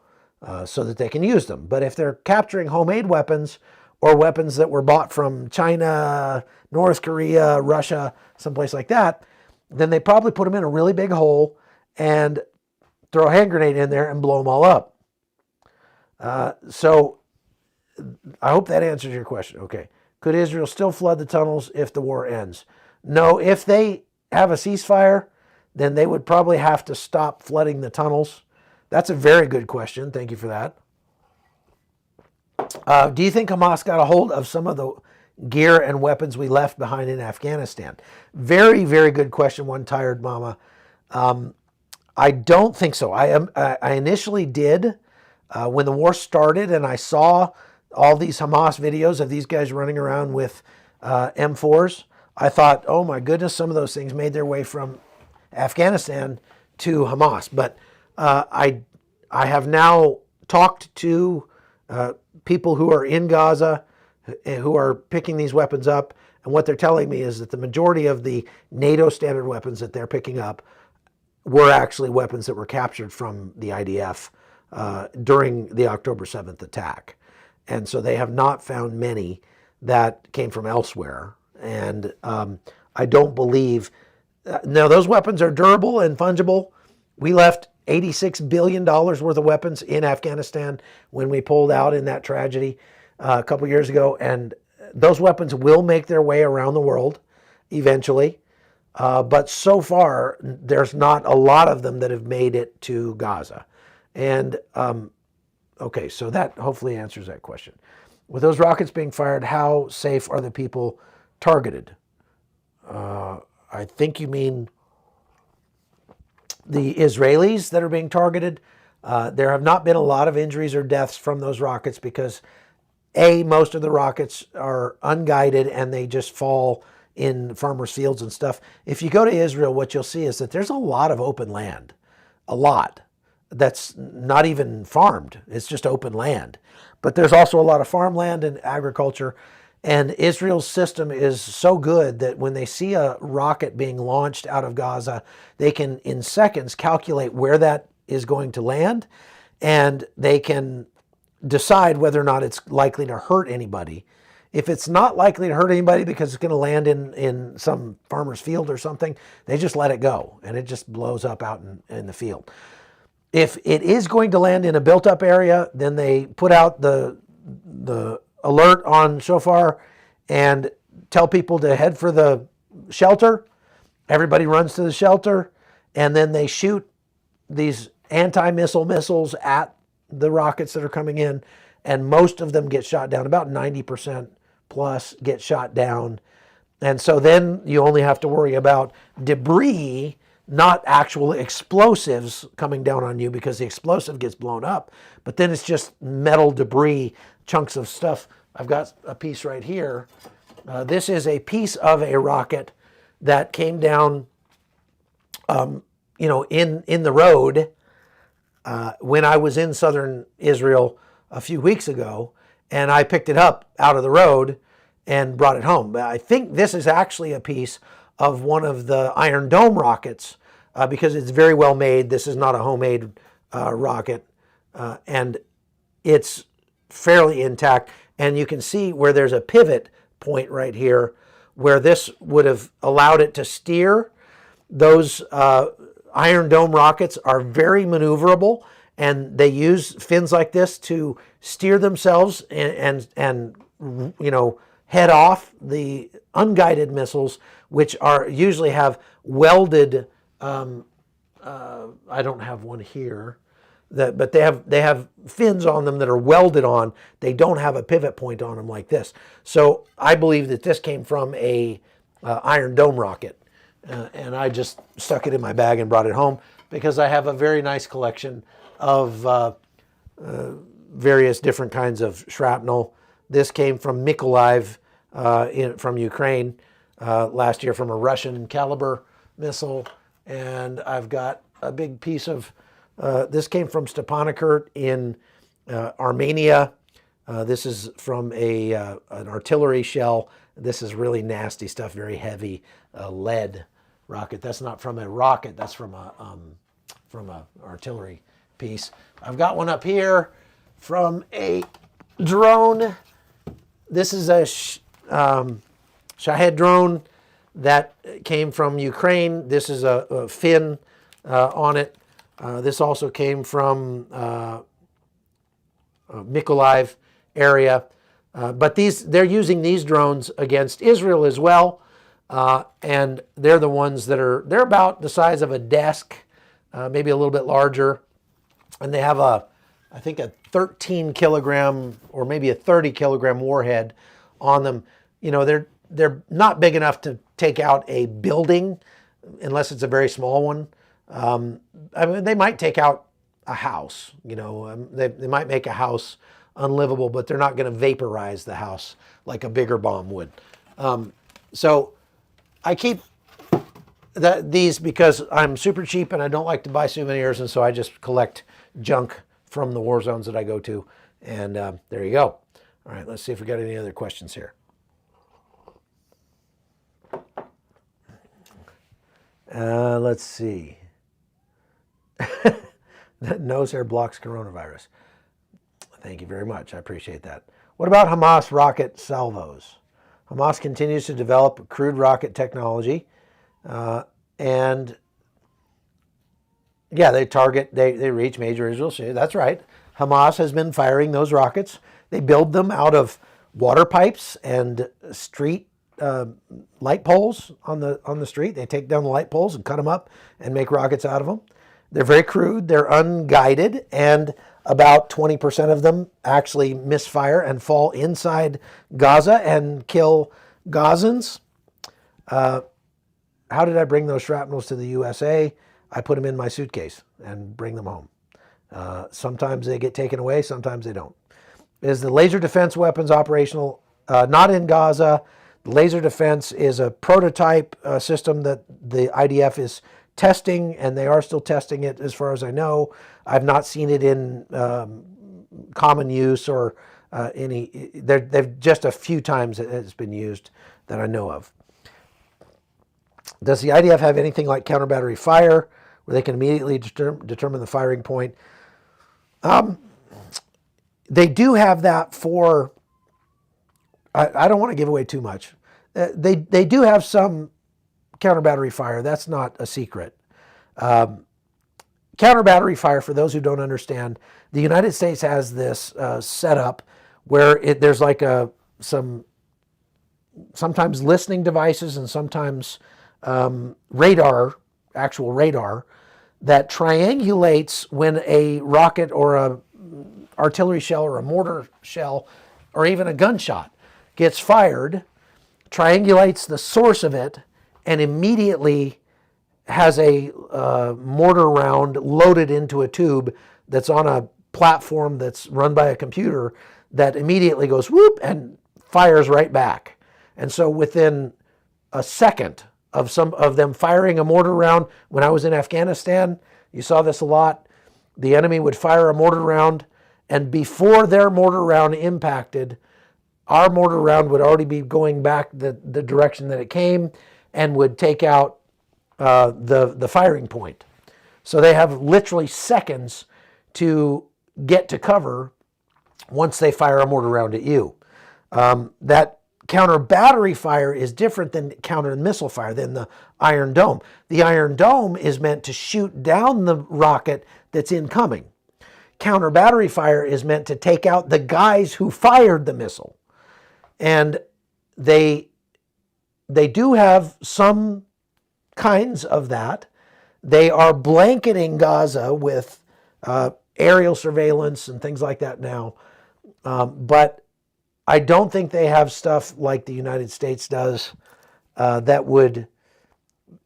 so that they can use them. But if they're capturing homemade weapons or weapons that were bought from China, North Korea, Russia, someplace like that, then they probably put them in a really big hole and throw a hand grenade in there and blow them all up. So I hope that answers your question. Okay. Could Israel still flood the tunnels if the war ends? No, if they have a ceasefire, then they would probably have to stop flooding the tunnels. That's a very good question. Thank you for that. Do you think Hamas got a hold of some of the gear and weapons we left behind in Afghanistan? Very, very good question, One Tired Mama. I don't think so. I initially did when the war started, and I saw all these Hamas videos of these guys running around with M4s. I thought, oh my goodness, some of those things made their way from Afghanistan to Hamas. But I have now talked to people who are in Gaza who are picking these weapons up, and what they're telling me is that the majority of the NATO standard weapons that they're picking up were actually weapons that were captured from the IDF during the October 7th attack. And so they have not found many that came from elsewhere. And I don't believe, now those weapons are durable and fungible. We left $86 billion worth of weapons in Afghanistan when we pulled out in that tragedy a couple years ago. And those weapons will make their way around the world eventually. But so far, there's not a lot of them that have made it to Gaza. And okay, so that hopefully answers that question. With those rockets being fired, how safe are the people targeted? I think you mean the Israelis that are being targeted. There have not been a lot of injuries or deaths from those rockets because, A, most of the rockets are unguided and they just fall in farmers' fields and stuff. If you go to Israel, what you'll see is that there's a lot of open land, a lot. That's not even farmed. It's just open land. But there's also a lot of farmland and agriculture. And Israel's system is so good that when they see a rocket being launched out of Gaza, they can, in seconds, calculate where that is going to land. And they can decide whether or not it's likely to hurt anybody. If it's not likely to hurt anybody because it's going to land in some farmer's field or something, they just let it go. And it just blows up out in the field. If it is going to land in a built-up area, then they put out the alert on shofar and tell people to head for the shelter. Everybody runs to the shelter, and then they shoot these anti-missile missiles at the rockets that are coming in, and most of them get shot down. About 90% plus get shot down. And so then you only have to worry about debris, not actual explosives coming down on you, because the explosive gets blown up. But then it's just metal debris, chunks of stuff. I've got a piece right here. This is a piece of a rocket that came down, in the road when I was in southern Israel a few weeks ago, and I picked it up out of the road and brought it home. I think this is actually a piece of one of the Iron Dome rockets because it's very well made. This is not a homemade rocket, and it's fairly intact. And you can see where there's a pivot point right here where this would have allowed it to steer. Those Iron Dome rockets are very maneuverable, and they use fins like this to steer themselves and head off the unguided missiles, which are usually have welded. I don't have one here, but they have fins on them that are welded on. They don't have a pivot point on them like this. So I believe that this came from a Iron Dome rocket, and I just stuck it in my bag and brought it home because I have a very nice collection of various different kinds of shrapnel. This came from Mykolaiv from Ukraine last year from a Russian caliber missile. And I've got a big piece of, this came from Stepanakert in Armenia. This is from an artillery shell. This is really nasty stuff, very heavy lead rocket. That's not from a rocket, that's from from an artillery piece. I've got one up here from a drone. This is a Shahed drone that came from Ukraine. This is a fin on it. This also came from Mykolaiv area. But they're using these drones against Israel as well. And they're the ones they're about the size of a desk, maybe a little bit larger. And they have I think a 13 kilogram or maybe a 30 kilogram warhead on them. You know, they're not big enough to take out a building unless it's a very small one. I mean, they might take out a house, you know, they might make a house unlivable, but they're not going to vaporize the house like a bigger bomb would. So I keep these because I'm super cheap and I don't like to buy souvenirs, and so I just collect junk from the war zones that I go to. And there you go. All right, let's see if we got any other questions here. Let's see. Nose hair blocks coronavirus. Thank you very much. I appreciate that. What about Hamas rocket salvos? Hamas continues to develop crude rocket technology. And yeah, they reach major Israel cities. That's right. Hamas has been firing those rockets. They build them out of water pipes and street light poles on the street. They take down the light poles and cut them up and make rockets out of them. They're very crude, they're unguided, and about 20% of them actually misfire and fall inside Gaza and kill Gazans. How did I bring those shrapnels to the USA? I put them in my suitcase and bring them home. Sometimes they get taken away, sometimes they don't. Is the laser defense weapons operational? Not in Gaza. The laser defense is a prototype system that the IDF is testing, and they are still testing it as far as I know. I've not seen it in common use or they've just a few times it's been used that I know of. Does the IDF have anything like counter battery fire where they can immediately determine the firing point? They do have that for, I don't want to give away too much. They do have some counter battery fire. That's not a secret. Counter battery fire, for those who don't understand, the United States has this setup where there's like sometimes listening devices and sometimes actual radar that triangulates when a rocket or a artillery shell or a mortar shell or even a gunshot gets fired, triangulates the source of it, and immediately has a mortar round loaded into a tube that's on a platform that's run by a computer that immediately goes whoop and fires right back. And so within a second of some of them firing a mortar round, when I was in Afghanistan, you saw this a lot, the enemy would fire a mortar round, and before their mortar round impacted, our mortar round would already be going back the direction that it came and would take out the firing point. So they have literally seconds to get to cover once they fire a mortar round at you. That counter battery fire is different than counter missile fire, than the Iron Dome. The Iron Dome is meant to shoot down the rocket that's incoming. Counter battery fire is meant to take out the guys who fired the missile. And they do have some kinds of that. They are blanketing Gaza with aerial surveillance and things like that now. But I don't think they have stuff like the United States does that would,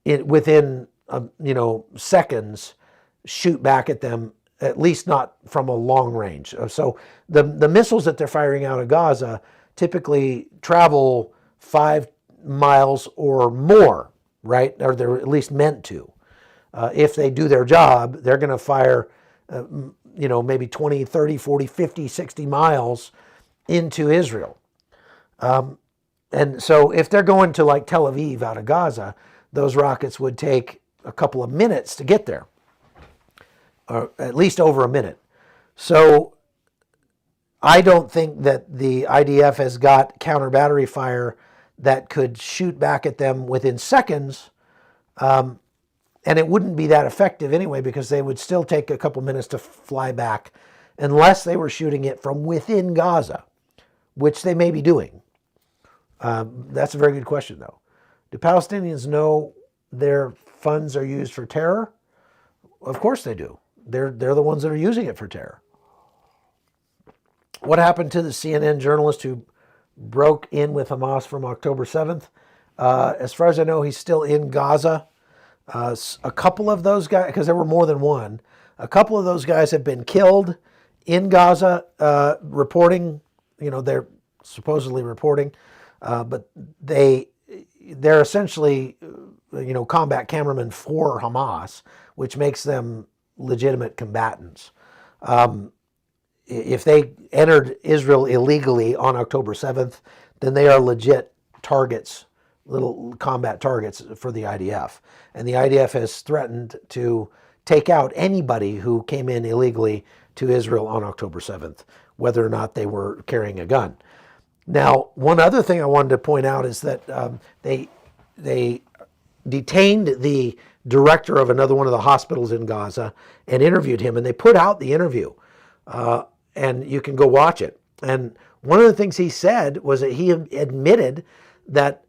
within seconds, shoot back at them, at least not from a long range. So the missiles that they're firing out of Gaza typically travel 5 miles or more, right? Or they're at least meant to. If they do their job, they're going to fire, maybe 20, 30, 40, 50, 60 miles into Israel. And so if they're going to like Tel Aviv out of Gaza, those rockets would take a couple of minutes to get there. at least over a minute. So I don't think that the IDF has got counter battery fire that could shoot back at them within seconds. And it wouldn't be that effective anyway, because they would still take a couple minutes to fly back unless they were shooting it from within Gaza, which they may be doing. That's a very good question, though. Do Palestinians know their funds are used for terror? Of course they do. They're the ones that are using it for terror. What happened to the CNN journalist who broke in with Hamas from October 7th? As far as I know, he's still in Gaza. A couple of those guys, because there were more than one, a couple of those guys have been killed in Gaza, reporting, they're supposedly reporting, but they're essentially, combat cameramen for Hamas, which makes them legitimate combatants. If they entered Israel illegally on October 7th, then they are legit targets, little combat targets for the IDF. And the IDF has threatened to take out anybody who came in illegally to Israel on October 7th, whether or not they were carrying a gun. Now, one other thing I wanted to point out is that they detained the director of another one of the hospitals in Gaza and interviewed him, and they put out the interview, and you can go watch it. And one of the things he said was that he admitted that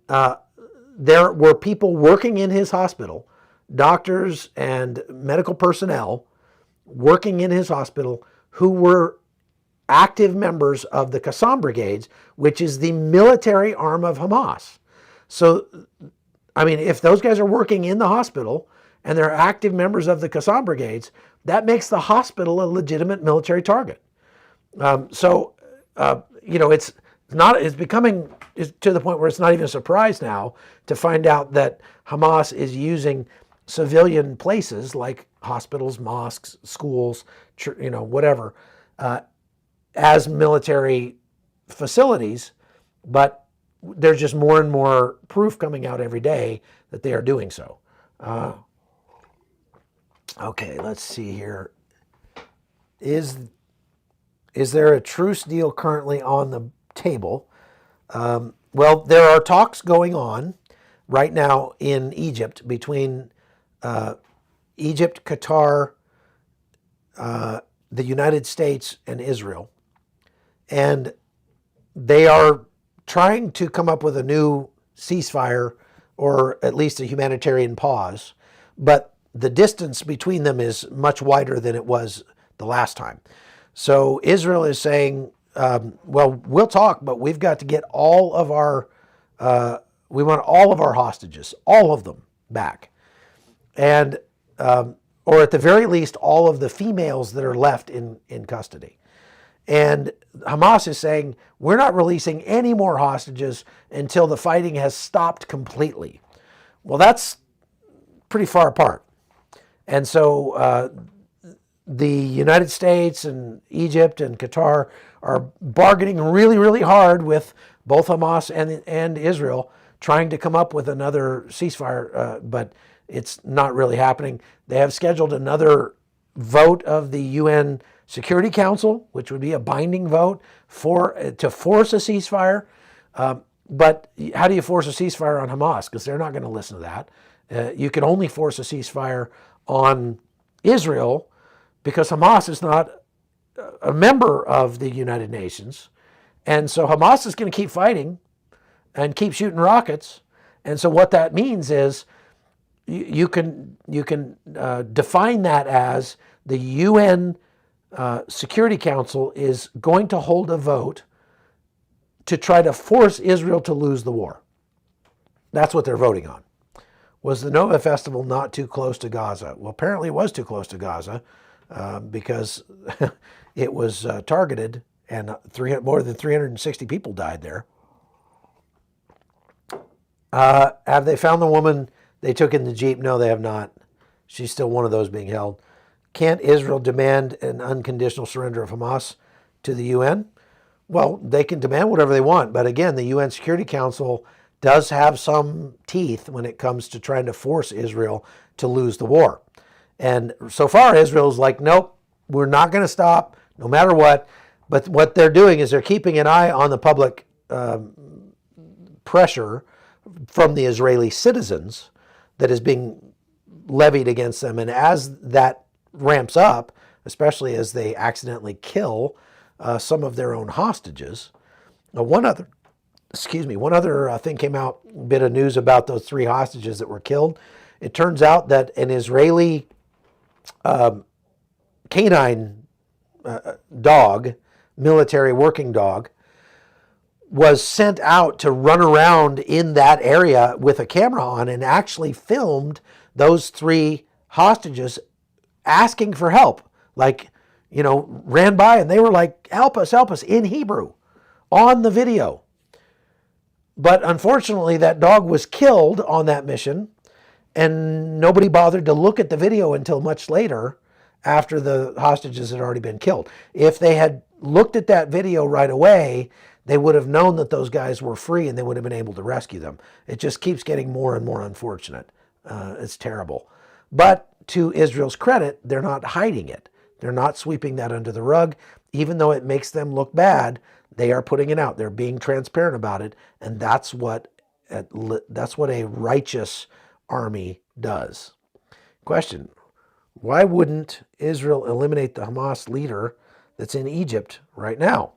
there were people working in his hospital, doctors and medical personnel working in his hospital, who were active members of the Qassam Brigades, which is the military arm of Hamas. So, I mean, if those guys are working in the hospital and they're active members of the Qassam Brigades, that makes the hospital a legitimate military target. It's becoming to the point where it's not even a surprise now to find out that Hamas is using civilian places like hospitals, mosques, schools, whatever, as military facilities. But there's just more and more proof coming out every day that they are doing so. Okay, let's see here. Is there a truce deal currently on the table? Well, there are talks going on right now in Egypt between Egypt, Qatar, the United States, and Israel. And they are trying to come up with a new ceasefire, or at least a humanitarian pause. But the distance between them is much wider than it was the last time. So Israel is saying, well, we'll talk, but we've got to get all of our, we want all of our hostages, all of them back. And, or at the very least, all of the females that are left in custody. And Hamas is saying, we're not releasing any more hostages until the fighting has stopped completely. Well, that's pretty far apart. And so the United States and Egypt and Qatar are bargaining really, really hard with both Hamas and Israel, trying to come up with another ceasefire, but it's not really happening. They have scheduled another vote of the UN Security Council, which would be a binding vote to force a ceasefire. But how do you force a ceasefire on Hamas? Because they're not going to listen to that. You can only force a ceasefire on Israel because Hamas is not a member of the United Nations. And so Hamas is going to keep fighting and keep shooting rockets. And so what that means is you can define that as the UN Security Council is going to hold a vote to try to force Israel to lose the war. That's what they're voting on. Was the Nova Festival not too close to Gaza? Well, apparently it was too close to Gaza because it was targeted and more than 360 people died there. Have they found the woman they took in the Jeep? No, they have not. She's still one of those being held. Can't Israel demand an unconditional surrender of Hamas to the UN? Well, they can demand whatever they want. But again, the UN Security Council does have some teeth when it comes to trying to force Israel to lose the war. And so far, Israel's like, nope, we're not going to stop no matter what. But what they're doing is they're keeping an eye on the public pressure from the Israeli citizens that is being levied against them. And as that ramps up, especially as they accidentally kill some of their own hostages, one other thing came out, a bit of news about those 3 hostages that were killed. It turns out that an Israeli canine dog, military working dog, was sent out to run around in that area with a camera on and actually filmed those 3 hostages asking for help. Like, ran by and they were like, help us, in Hebrew on the video. But unfortunately, that dog was killed on that mission, and nobody bothered to look at the video until much later after the hostages had already been killed. If they had looked at that video right away, they would have known that those guys were free and they would have been able to rescue them. It just keeps getting more and more unfortunate. It's terrible. But to Israel's credit, they're not hiding it. They're not sweeping that under the rug. Even though it makes them look bad, they are putting it out. They're being transparent about it. And that's what a righteous army does. Question: why wouldn't Israel eliminate the Hamas leader that's in Egypt right now?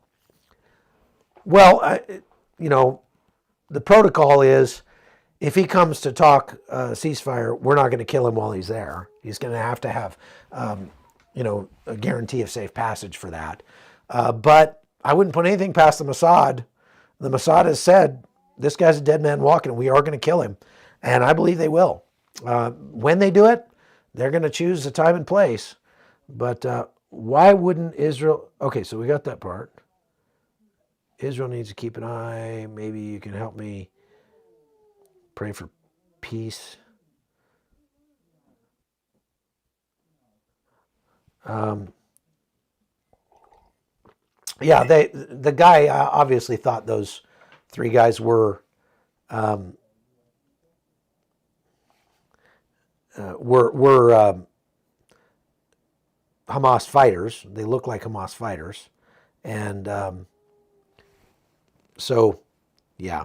Well, the protocol is if he comes to talk ceasefire, we're not going to kill him while he's there. He's going to have a guarantee of safe passage for that. But I wouldn't put anything past the Mossad. The Mossad has said, this guy's a dead man walking, and we are going to kill him. And I believe they will. When they do it, they're going to choose the time and place. But why wouldn't Israel? Okay, so we got that part. Israel needs to keep an eye. Maybe you can help me pray for peace. Yeah, the guy obviously thought those 3 guys were Hamas fighters. They look like Hamas fighters, and so yeah.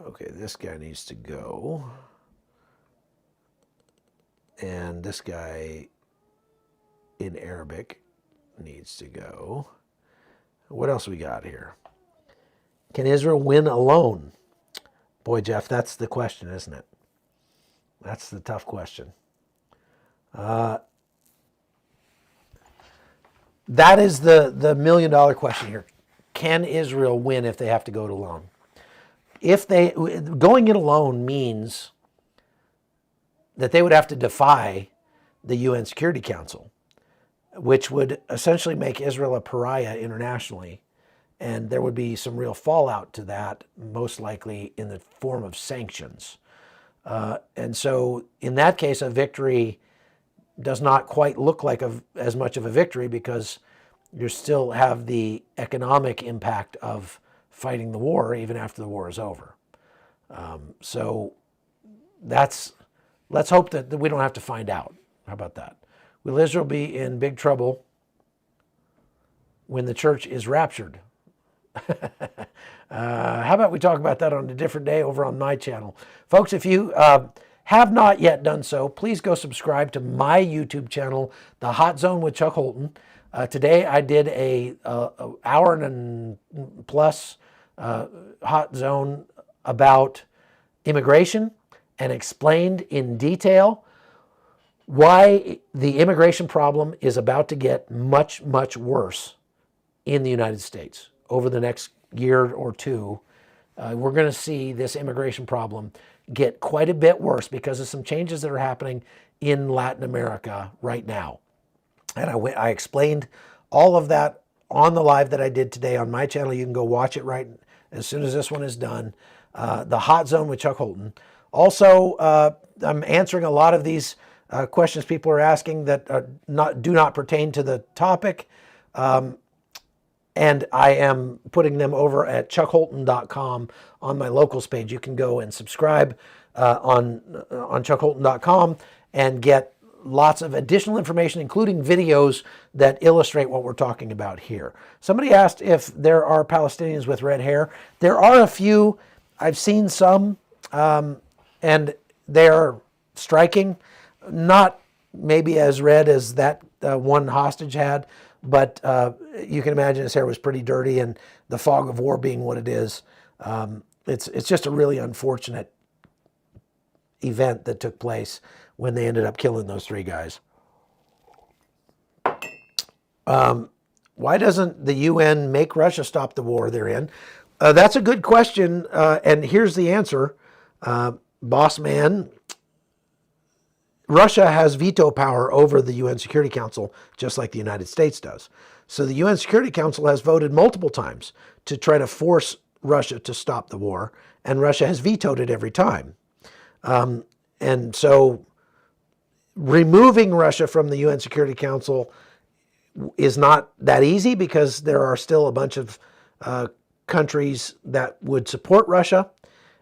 Okay, this guy needs to go, and this guy in Arabic needs to go. What else we got here? Can Israel win alone? Boy, Jeff, that's the question, isn't it? That's the tough question. That is the $1 million question here. Can Israel win if they have to go it alone? Going it alone means that they would have to defy the UN Security Council, which would essentially make Israel a pariah internationally. And there would be some real fallout to that, most likely in the form of sanctions. And so in that case, a victory does not quite look like as much of a victory, because you still have the economic impact of fighting the war even after the war is over. So let's hope that we don't have to find out. How about that? Will Israel be in big trouble when the church is raptured? How about we talk about that on a different day over on my channel? Folks, if you have not yet done so, please go subscribe to my YouTube channel, The Hot Zone with Chuck Holton. Today I did a hour and plus Hot Zone about immigration and explained in detail why the immigration problem is about to get much, much worse in the United States. Over the next year or two, we're going to see this immigration problem get quite a bit worse because of some changes that are happening in Latin America right now. And I explained all of that on the live that I did today on my channel. You can go watch it right as soon as this one is done. The Hot Zone with Chuck Holton. Also, I'm answering a lot of these questions people are asking that do not pertain to the topic. And I am putting them over at chuckholton.com on my locals page. You can go and subscribe on chuckholton.com and get lots of additional information, including videos that illustrate what we're talking about here. Somebody asked if there are Palestinians with red hair. There are a few. I've seen some, and they're striking. Not maybe as red as that one hostage had, but you can imagine his hair was pretty dirty, and the fog of war being what it is, it's just a really unfortunate event that took place when they ended up killing those 3 guys. Why doesn't the UN make Russia stop the war they're in? That's a good question, and here's the answer. Boss man, Russia has veto power over the UN Security Council, just like the United States does. So the UN Security Council has voted multiple times to try to force Russia to stop the war, and Russia has vetoed it every time. And so removing Russia from the UN Security Council is not that easy, because there are still a bunch of countries that would support Russia.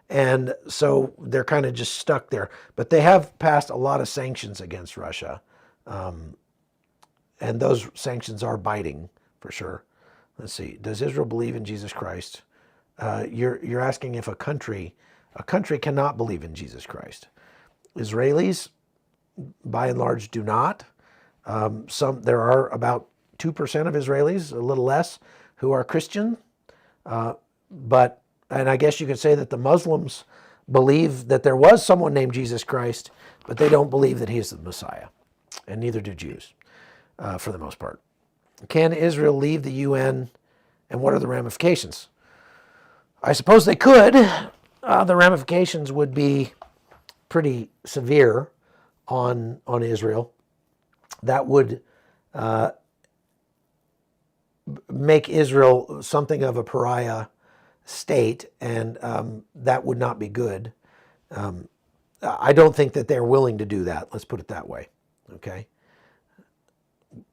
And so they're kind of just stuck there. But they have passed a lot of sanctions against Russia. And those sanctions are biting, for sure. Let's see. Does Israel believe in Jesus Christ? You're asking if a country cannot believe in Jesus Christ. Israelis, by and large, do not. There are about 2% of Israelis, a little less, who are Christian. And I guess you could say that the Muslims believe that there was someone named Jesus Christ, but they don't believe that he is the Messiah. And neither do Jews, for the most part. Can Israel leave the UN, and what are the ramifications? I suppose they could. The ramifications would be pretty severe on Israel. That would make Israel something of a pariah state, and that would not be good. I don't think that they're willing to do that. Let's put it that way. Okay.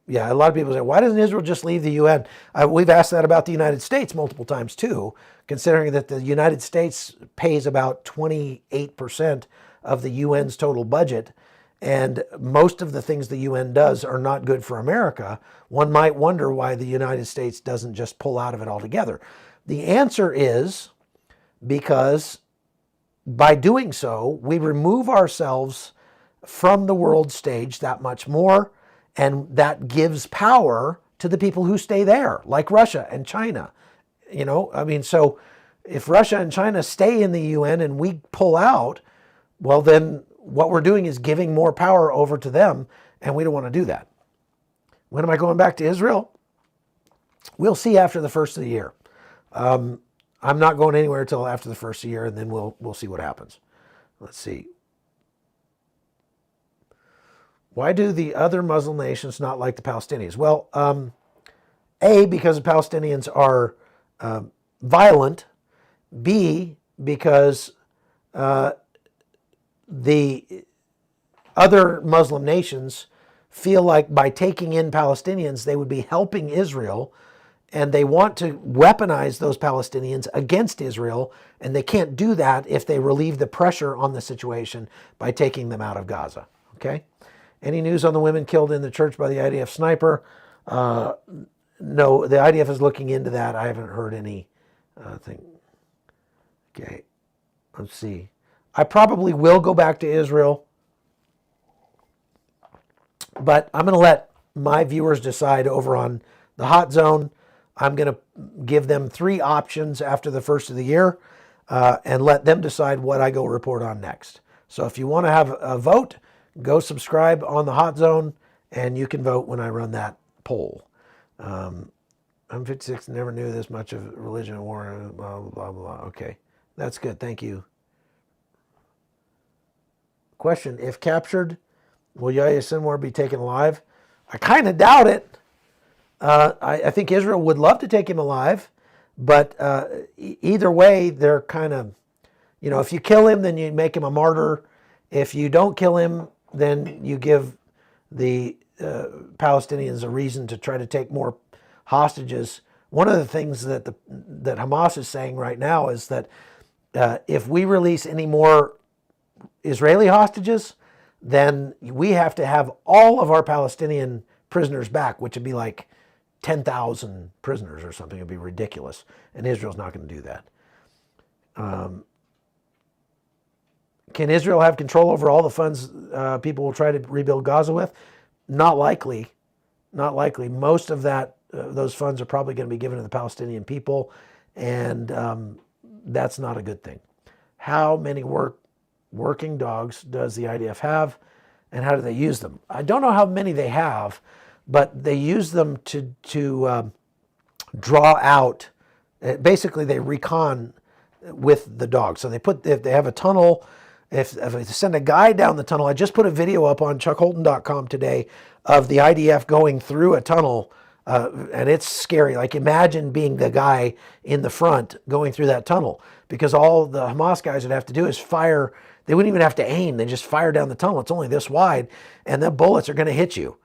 Yeah, a lot of people say, why doesn't Israel just leave the UN? We've asked that about the United States multiple times too, considering that the United States pays about 28% of the UN's total budget, and most of the things the UN does are not good for America. One might wonder why the United States doesn't just pull out of it altogether. The answer is because by doing so, we remove ourselves from the world stage that much more, and that gives power to the people who stay there, like Russia and China. So if Russia and China stay in the UN and we pull out, well, then what we're doing is giving more power over to them, and we don't want to do that. When am I going back to Israel? We'll see after the first of the year. I'm not going anywhere until after the first of the year, and then we'll see what happens. Let's see. Why do the other Muslim nations not like the Palestinians? Well, A, because the Palestinians are violent. B, because the other Muslim nations feel like by taking in Palestinians, they would be helping Israel, and they want to weaponize those Palestinians against Israel, and they can't do that if they relieve the pressure on the situation by taking them out of Gaza. Okay? Any news on the women killed in the church by the IDF sniper? No, the IDF is looking into that. I haven't heard any thing. Okay, let's see. I probably will go back to Israel, but I'm going to let my viewers decide over on the Hot Zone. I'm going to give them 3 options after the first of the year and let them decide what I go report on next. So if you want to have a vote, go subscribe on the Hot Zone, and you can vote when I run that poll. I'm 56, never knew this much of religion and war, blah, blah, blah, blah. Okay, that's good. Thank you. Question, if captured, will Yahya Sinwar be taken alive? I kind of doubt it. I think Israel would love to take him alive, but either way, they're kind of, if you kill him, then you make him a martyr. If you don't kill him, then you give the Palestinians a reason to try to take more hostages one of the things that that Hamas is saying right now is that if we release any more Israeli hostages, then we have to have all of our Palestinian prisoners back, which would be like 10,000 prisoners or something. It would be ridiculous. And Israel's not going to do that. Can Israel have control over all the funds people will try to rebuild Gaza with? Not likely. Not likely. Most of that, those funds are probably going to be given to the Palestinian people, and that's not a good thing. How many working dogs does the IDF have, and how do they use them? I don't know how many they have, but they use them to draw out. Basically, they recon with the dogs. So if they have a tunnel. If they send a guy down the tunnel, I just put a video up on chuckholton.com today of the IDF going through a tunnel, and it's scary. Like, imagine being the guy in the front going through that tunnel, because all the Hamas guys would have to do is fire. They wouldn't even have to aim. They just fire down the tunnel. It's only this wide, and the bullets are going to hit you.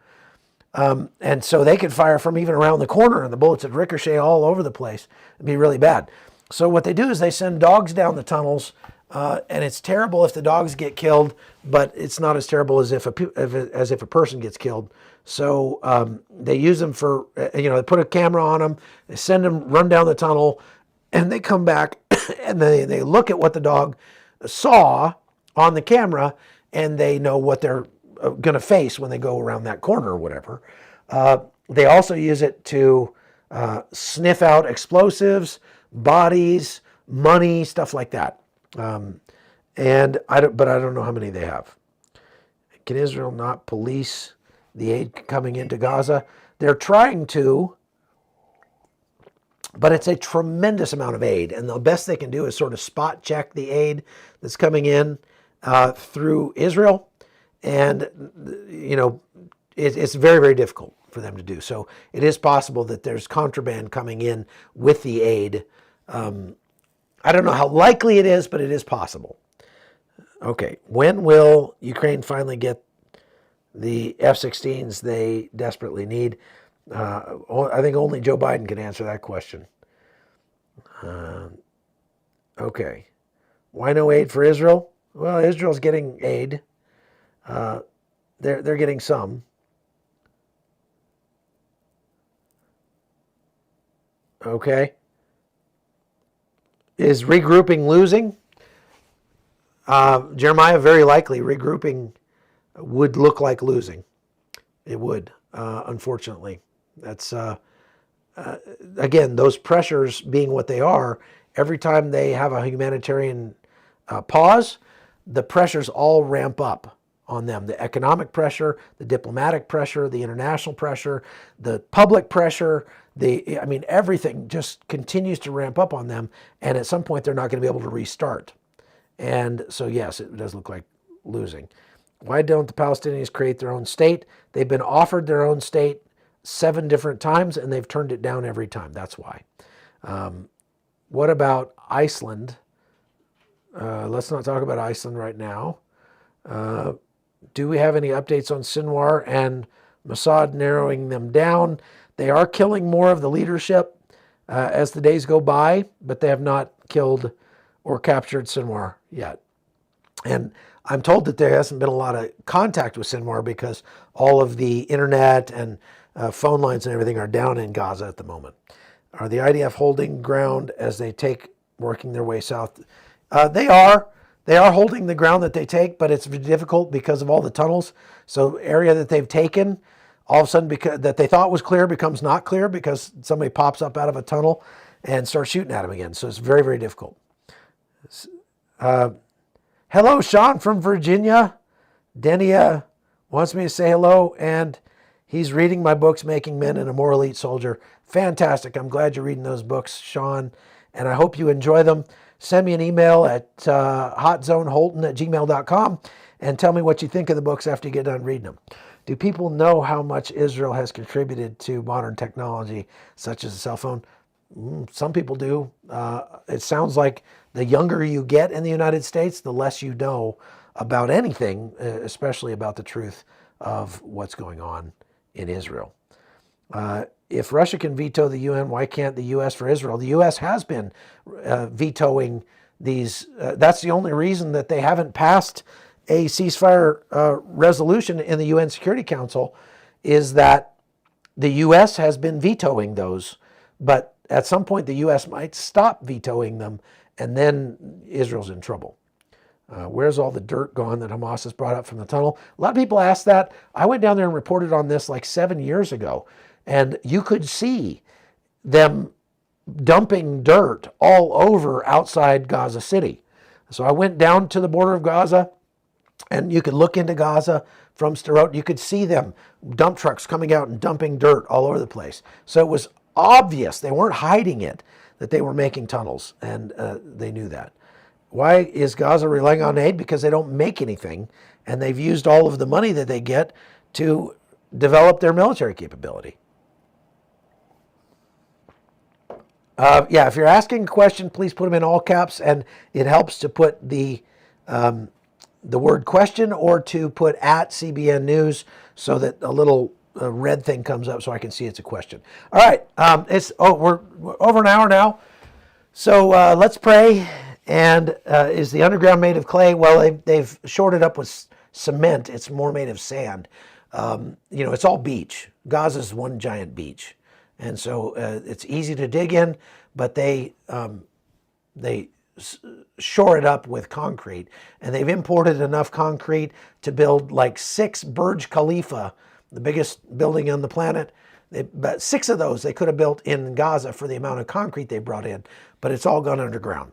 And so they could fire from even around the corner, and the bullets would ricochet all over the place. It'd be really bad. So what they do is they send dogs down the tunnels. And it's terrible if the dogs get killed, but it's not as terrible as if a person gets killed. So they use them for, they put a camera on them, they send them, run down the tunnel, and they come back and they look at what the dog saw on the camera, and they know what they're going to face when they go around that corner or whatever. They also use it to sniff out explosives, bodies, money, stuff like that. But I don't know how many they have. Can Israel not police the aid coming into Gaza? They're trying to, but it's a tremendous amount of aid, and the best they can do is sort of spot check the aid that's coming in through Israel, and it's very, very difficult for them to do. So it is possible that there's contraband coming in with the aid. I don't know how likely it is, but it is possible. Okay, when will Ukraine finally get the F-16s they desperately need? I think only Joe Biden can answer that question. Okay, why no aid for Israel? Well, Israel's getting aid. They're getting some. Okay. Is regrouping losing? Jeremiah, very likely regrouping would look like losing. It would, unfortunately. That's, again, those pressures being what they are, every time they have a humanitarian pause, the pressures all ramp up on them. The economic pressure, the diplomatic pressure, the international pressure, the public pressure, everything just continues to ramp up on them, and at some point they're not going to be able to restart. And so, yes, it does look like losing. Why don't the Palestinians create their own state? They've been offered their own state 7 different times, and they've turned it down every time. That's why. What about Iceland? Let's not talk about Iceland right now. Do we have any updates on Sinwar and Mossad narrowing them down? They are killing more of the leadership as the days go by, but they have not killed or captured Sinwar yet. And I'm told that there hasn't been a lot of contact with Sinwar because all of the internet and phone lines and everything are down in Gaza at the moment. Are the IDF holding ground as they working their way south? They are holding the ground that they take, but it's difficult because of all the tunnels. So area that they've taken, all of a sudden, because that they thought was clear becomes not clear because somebody pops up out of a tunnel and starts shooting at them again. So it's very, very difficult. Hello, Sean from Virginia. Denny wants me to say hello, and he's reading my books, Making Men and a More Elite Soldier. Fantastic. I'm glad you're reading those books, Sean, and I hope you enjoy them. Send me an email at hotzoneholton@gmail.com and tell me what you think of the books after you get done reading them. Do people know how much Israel has contributed to modern technology, such as a cell phone? Some people do. It sounds like the younger you get in the United States, the less you know about anything, especially about the truth of what's going on in Israel. If Russia can veto the UN, why can't the U.S. for Israel? The U.S. has been vetoing these. That's the only reason that they haven't passed a ceasefire resolution in the UN Security Council, is that the U.S. has been vetoing those. But at some point, the U.S. might stop vetoing them, and then Israel's in trouble. Where's all the dirt gone that Hamas has brought up from the tunnel? A lot of people ask that. I went down there and reported on this like 7 years ago, and you could see them dumping dirt all over outside Gaza City. So I went down to the border of Gaza, and you could look into Gaza from Sderot. You could see them, dump trucks coming out and dumping dirt all over the place. So it was obvious, they weren't hiding it, that they were making tunnels, and they knew that. Why is Gaza relying on aid? Because they don't make anything, and they've used all of the money that they get to develop their military capability. Yeah, if you're asking a question, please put them in all caps, and it helps to put the word question or to put at CBN News so that a little red thing comes up so I can see it's a question. All right, we're over an hour now, so let's pray. And is the underground made of clay? Well, they've shored it up with cement. It's more made of sand. It's all beach. Gaza's one giant beach. And so it's easy to dig in, but they shore it up with concrete. And they've imported enough concrete to build like 6 Burj Khalifa, the biggest building on the planet. But 6 of those they could have built in Gaza for the amount of concrete they brought in, but it's all gone underground.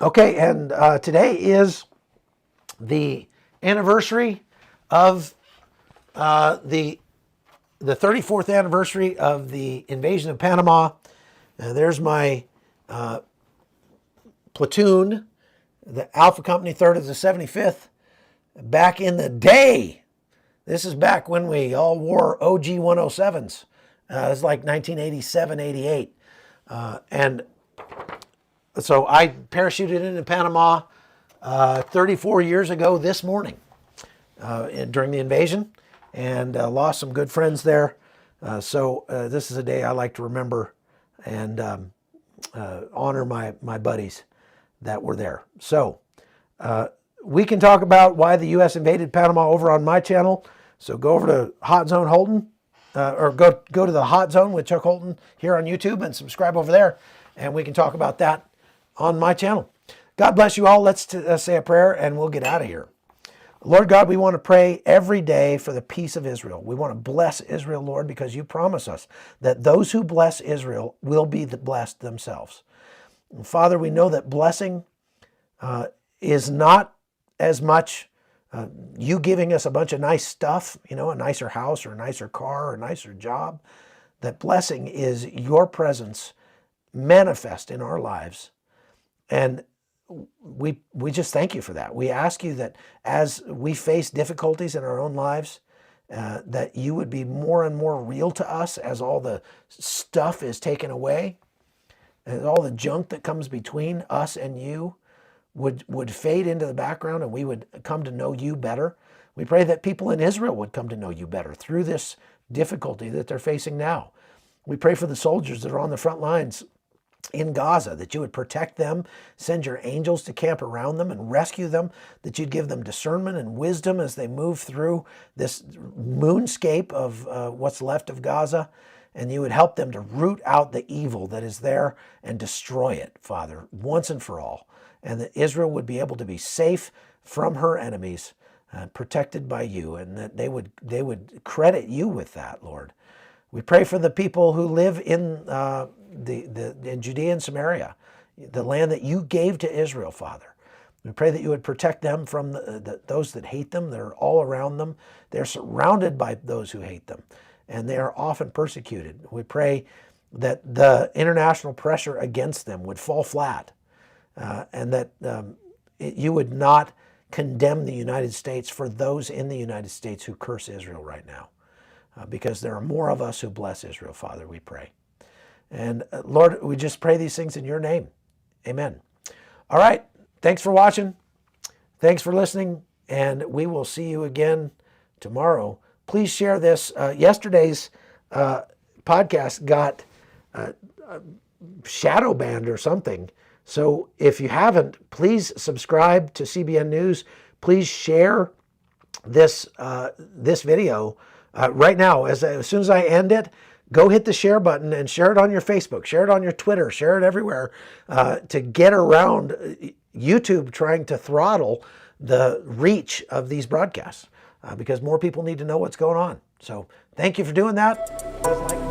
Okay, and today is the anniversary of the 34th anniversary of the invasion of Panama. There's my platoon, the Alpha Company, 3rd of the 75th, back in the day. This is back when we all wore OG 107s. It was like 1987, 88. And so I parachuted into Panama 34 years ago this morning during the invasion, and lost some good friends there. So this is a day I like to remember and honor my buddies that were there. So we can talk about why the U.S. invaded Panama over on my channel. So go over to Hot Zone Holton, or go to the Hot Zone with Chuck Holton here on YouTube and subscribe over there, and we can talk about that on my channel. God bless you all. Let's say a prayer and we'll get out of here. Lord God, we want to pray every day for the peace of Israel. We want to bless Israel, Lord, because you promise us that those who bless Israel will be blessed themselves. And Father, we know that blessing is not as much you giving us a bunch of nice stuff, a nicer house or a nicer car or a nicer job. That blessing is your presence manifest in our lives. And we just thank you for that. We ask you that as we face difficulties in our own lives, that you would be more and more real to us as all the stuff is taken away, and all the junk that comes between us and you would fade into the background, and we would come to know you better. We pray that people in Israel would come to know you better through this difficulty that they're facing now. We pray for the soldiers that are on the front lines in Gaza, that you would protect them, send your angels to camp around them and rescue them, that you'd give them discernment and wisdom as they move through this moonscape of what's left of Gaza, and you would help them to root out the evil that is there and destroy it, Father, once and for all, and that Israel would be able to be safe from her enemies, protected by you, and that they would credit you with that, Lord. We pray for the people who live in in Judea and Samaria, the land that you gave to Israel, Father. We pray that you would protect them from those that hate them. They're all around them. They're surrounded by those who hate them, and they are often persecuted. We pray that the international pressure against them would fall flat, and that you would not condemn the United States for those in the United States who curse Israel right now, because there are more of us who bless Israel, Father, we pray. And Lord, we just pray these things in your name. Amen. All right. Thanks for watching. Thanks for listening. And we will see you again tomorrow please share this. Yesterday's podcast got shadow banned or something. So if you haven't, please subscribe to CBN News. Please share this this video right now. As soon as I end it, go hit the share button and share it on your Facebook, share it on your Twitter, share it everywhere to get around YouTube trying to throttle the reach of these broadcasts because more people need to know what's going on. So thank you for doing that.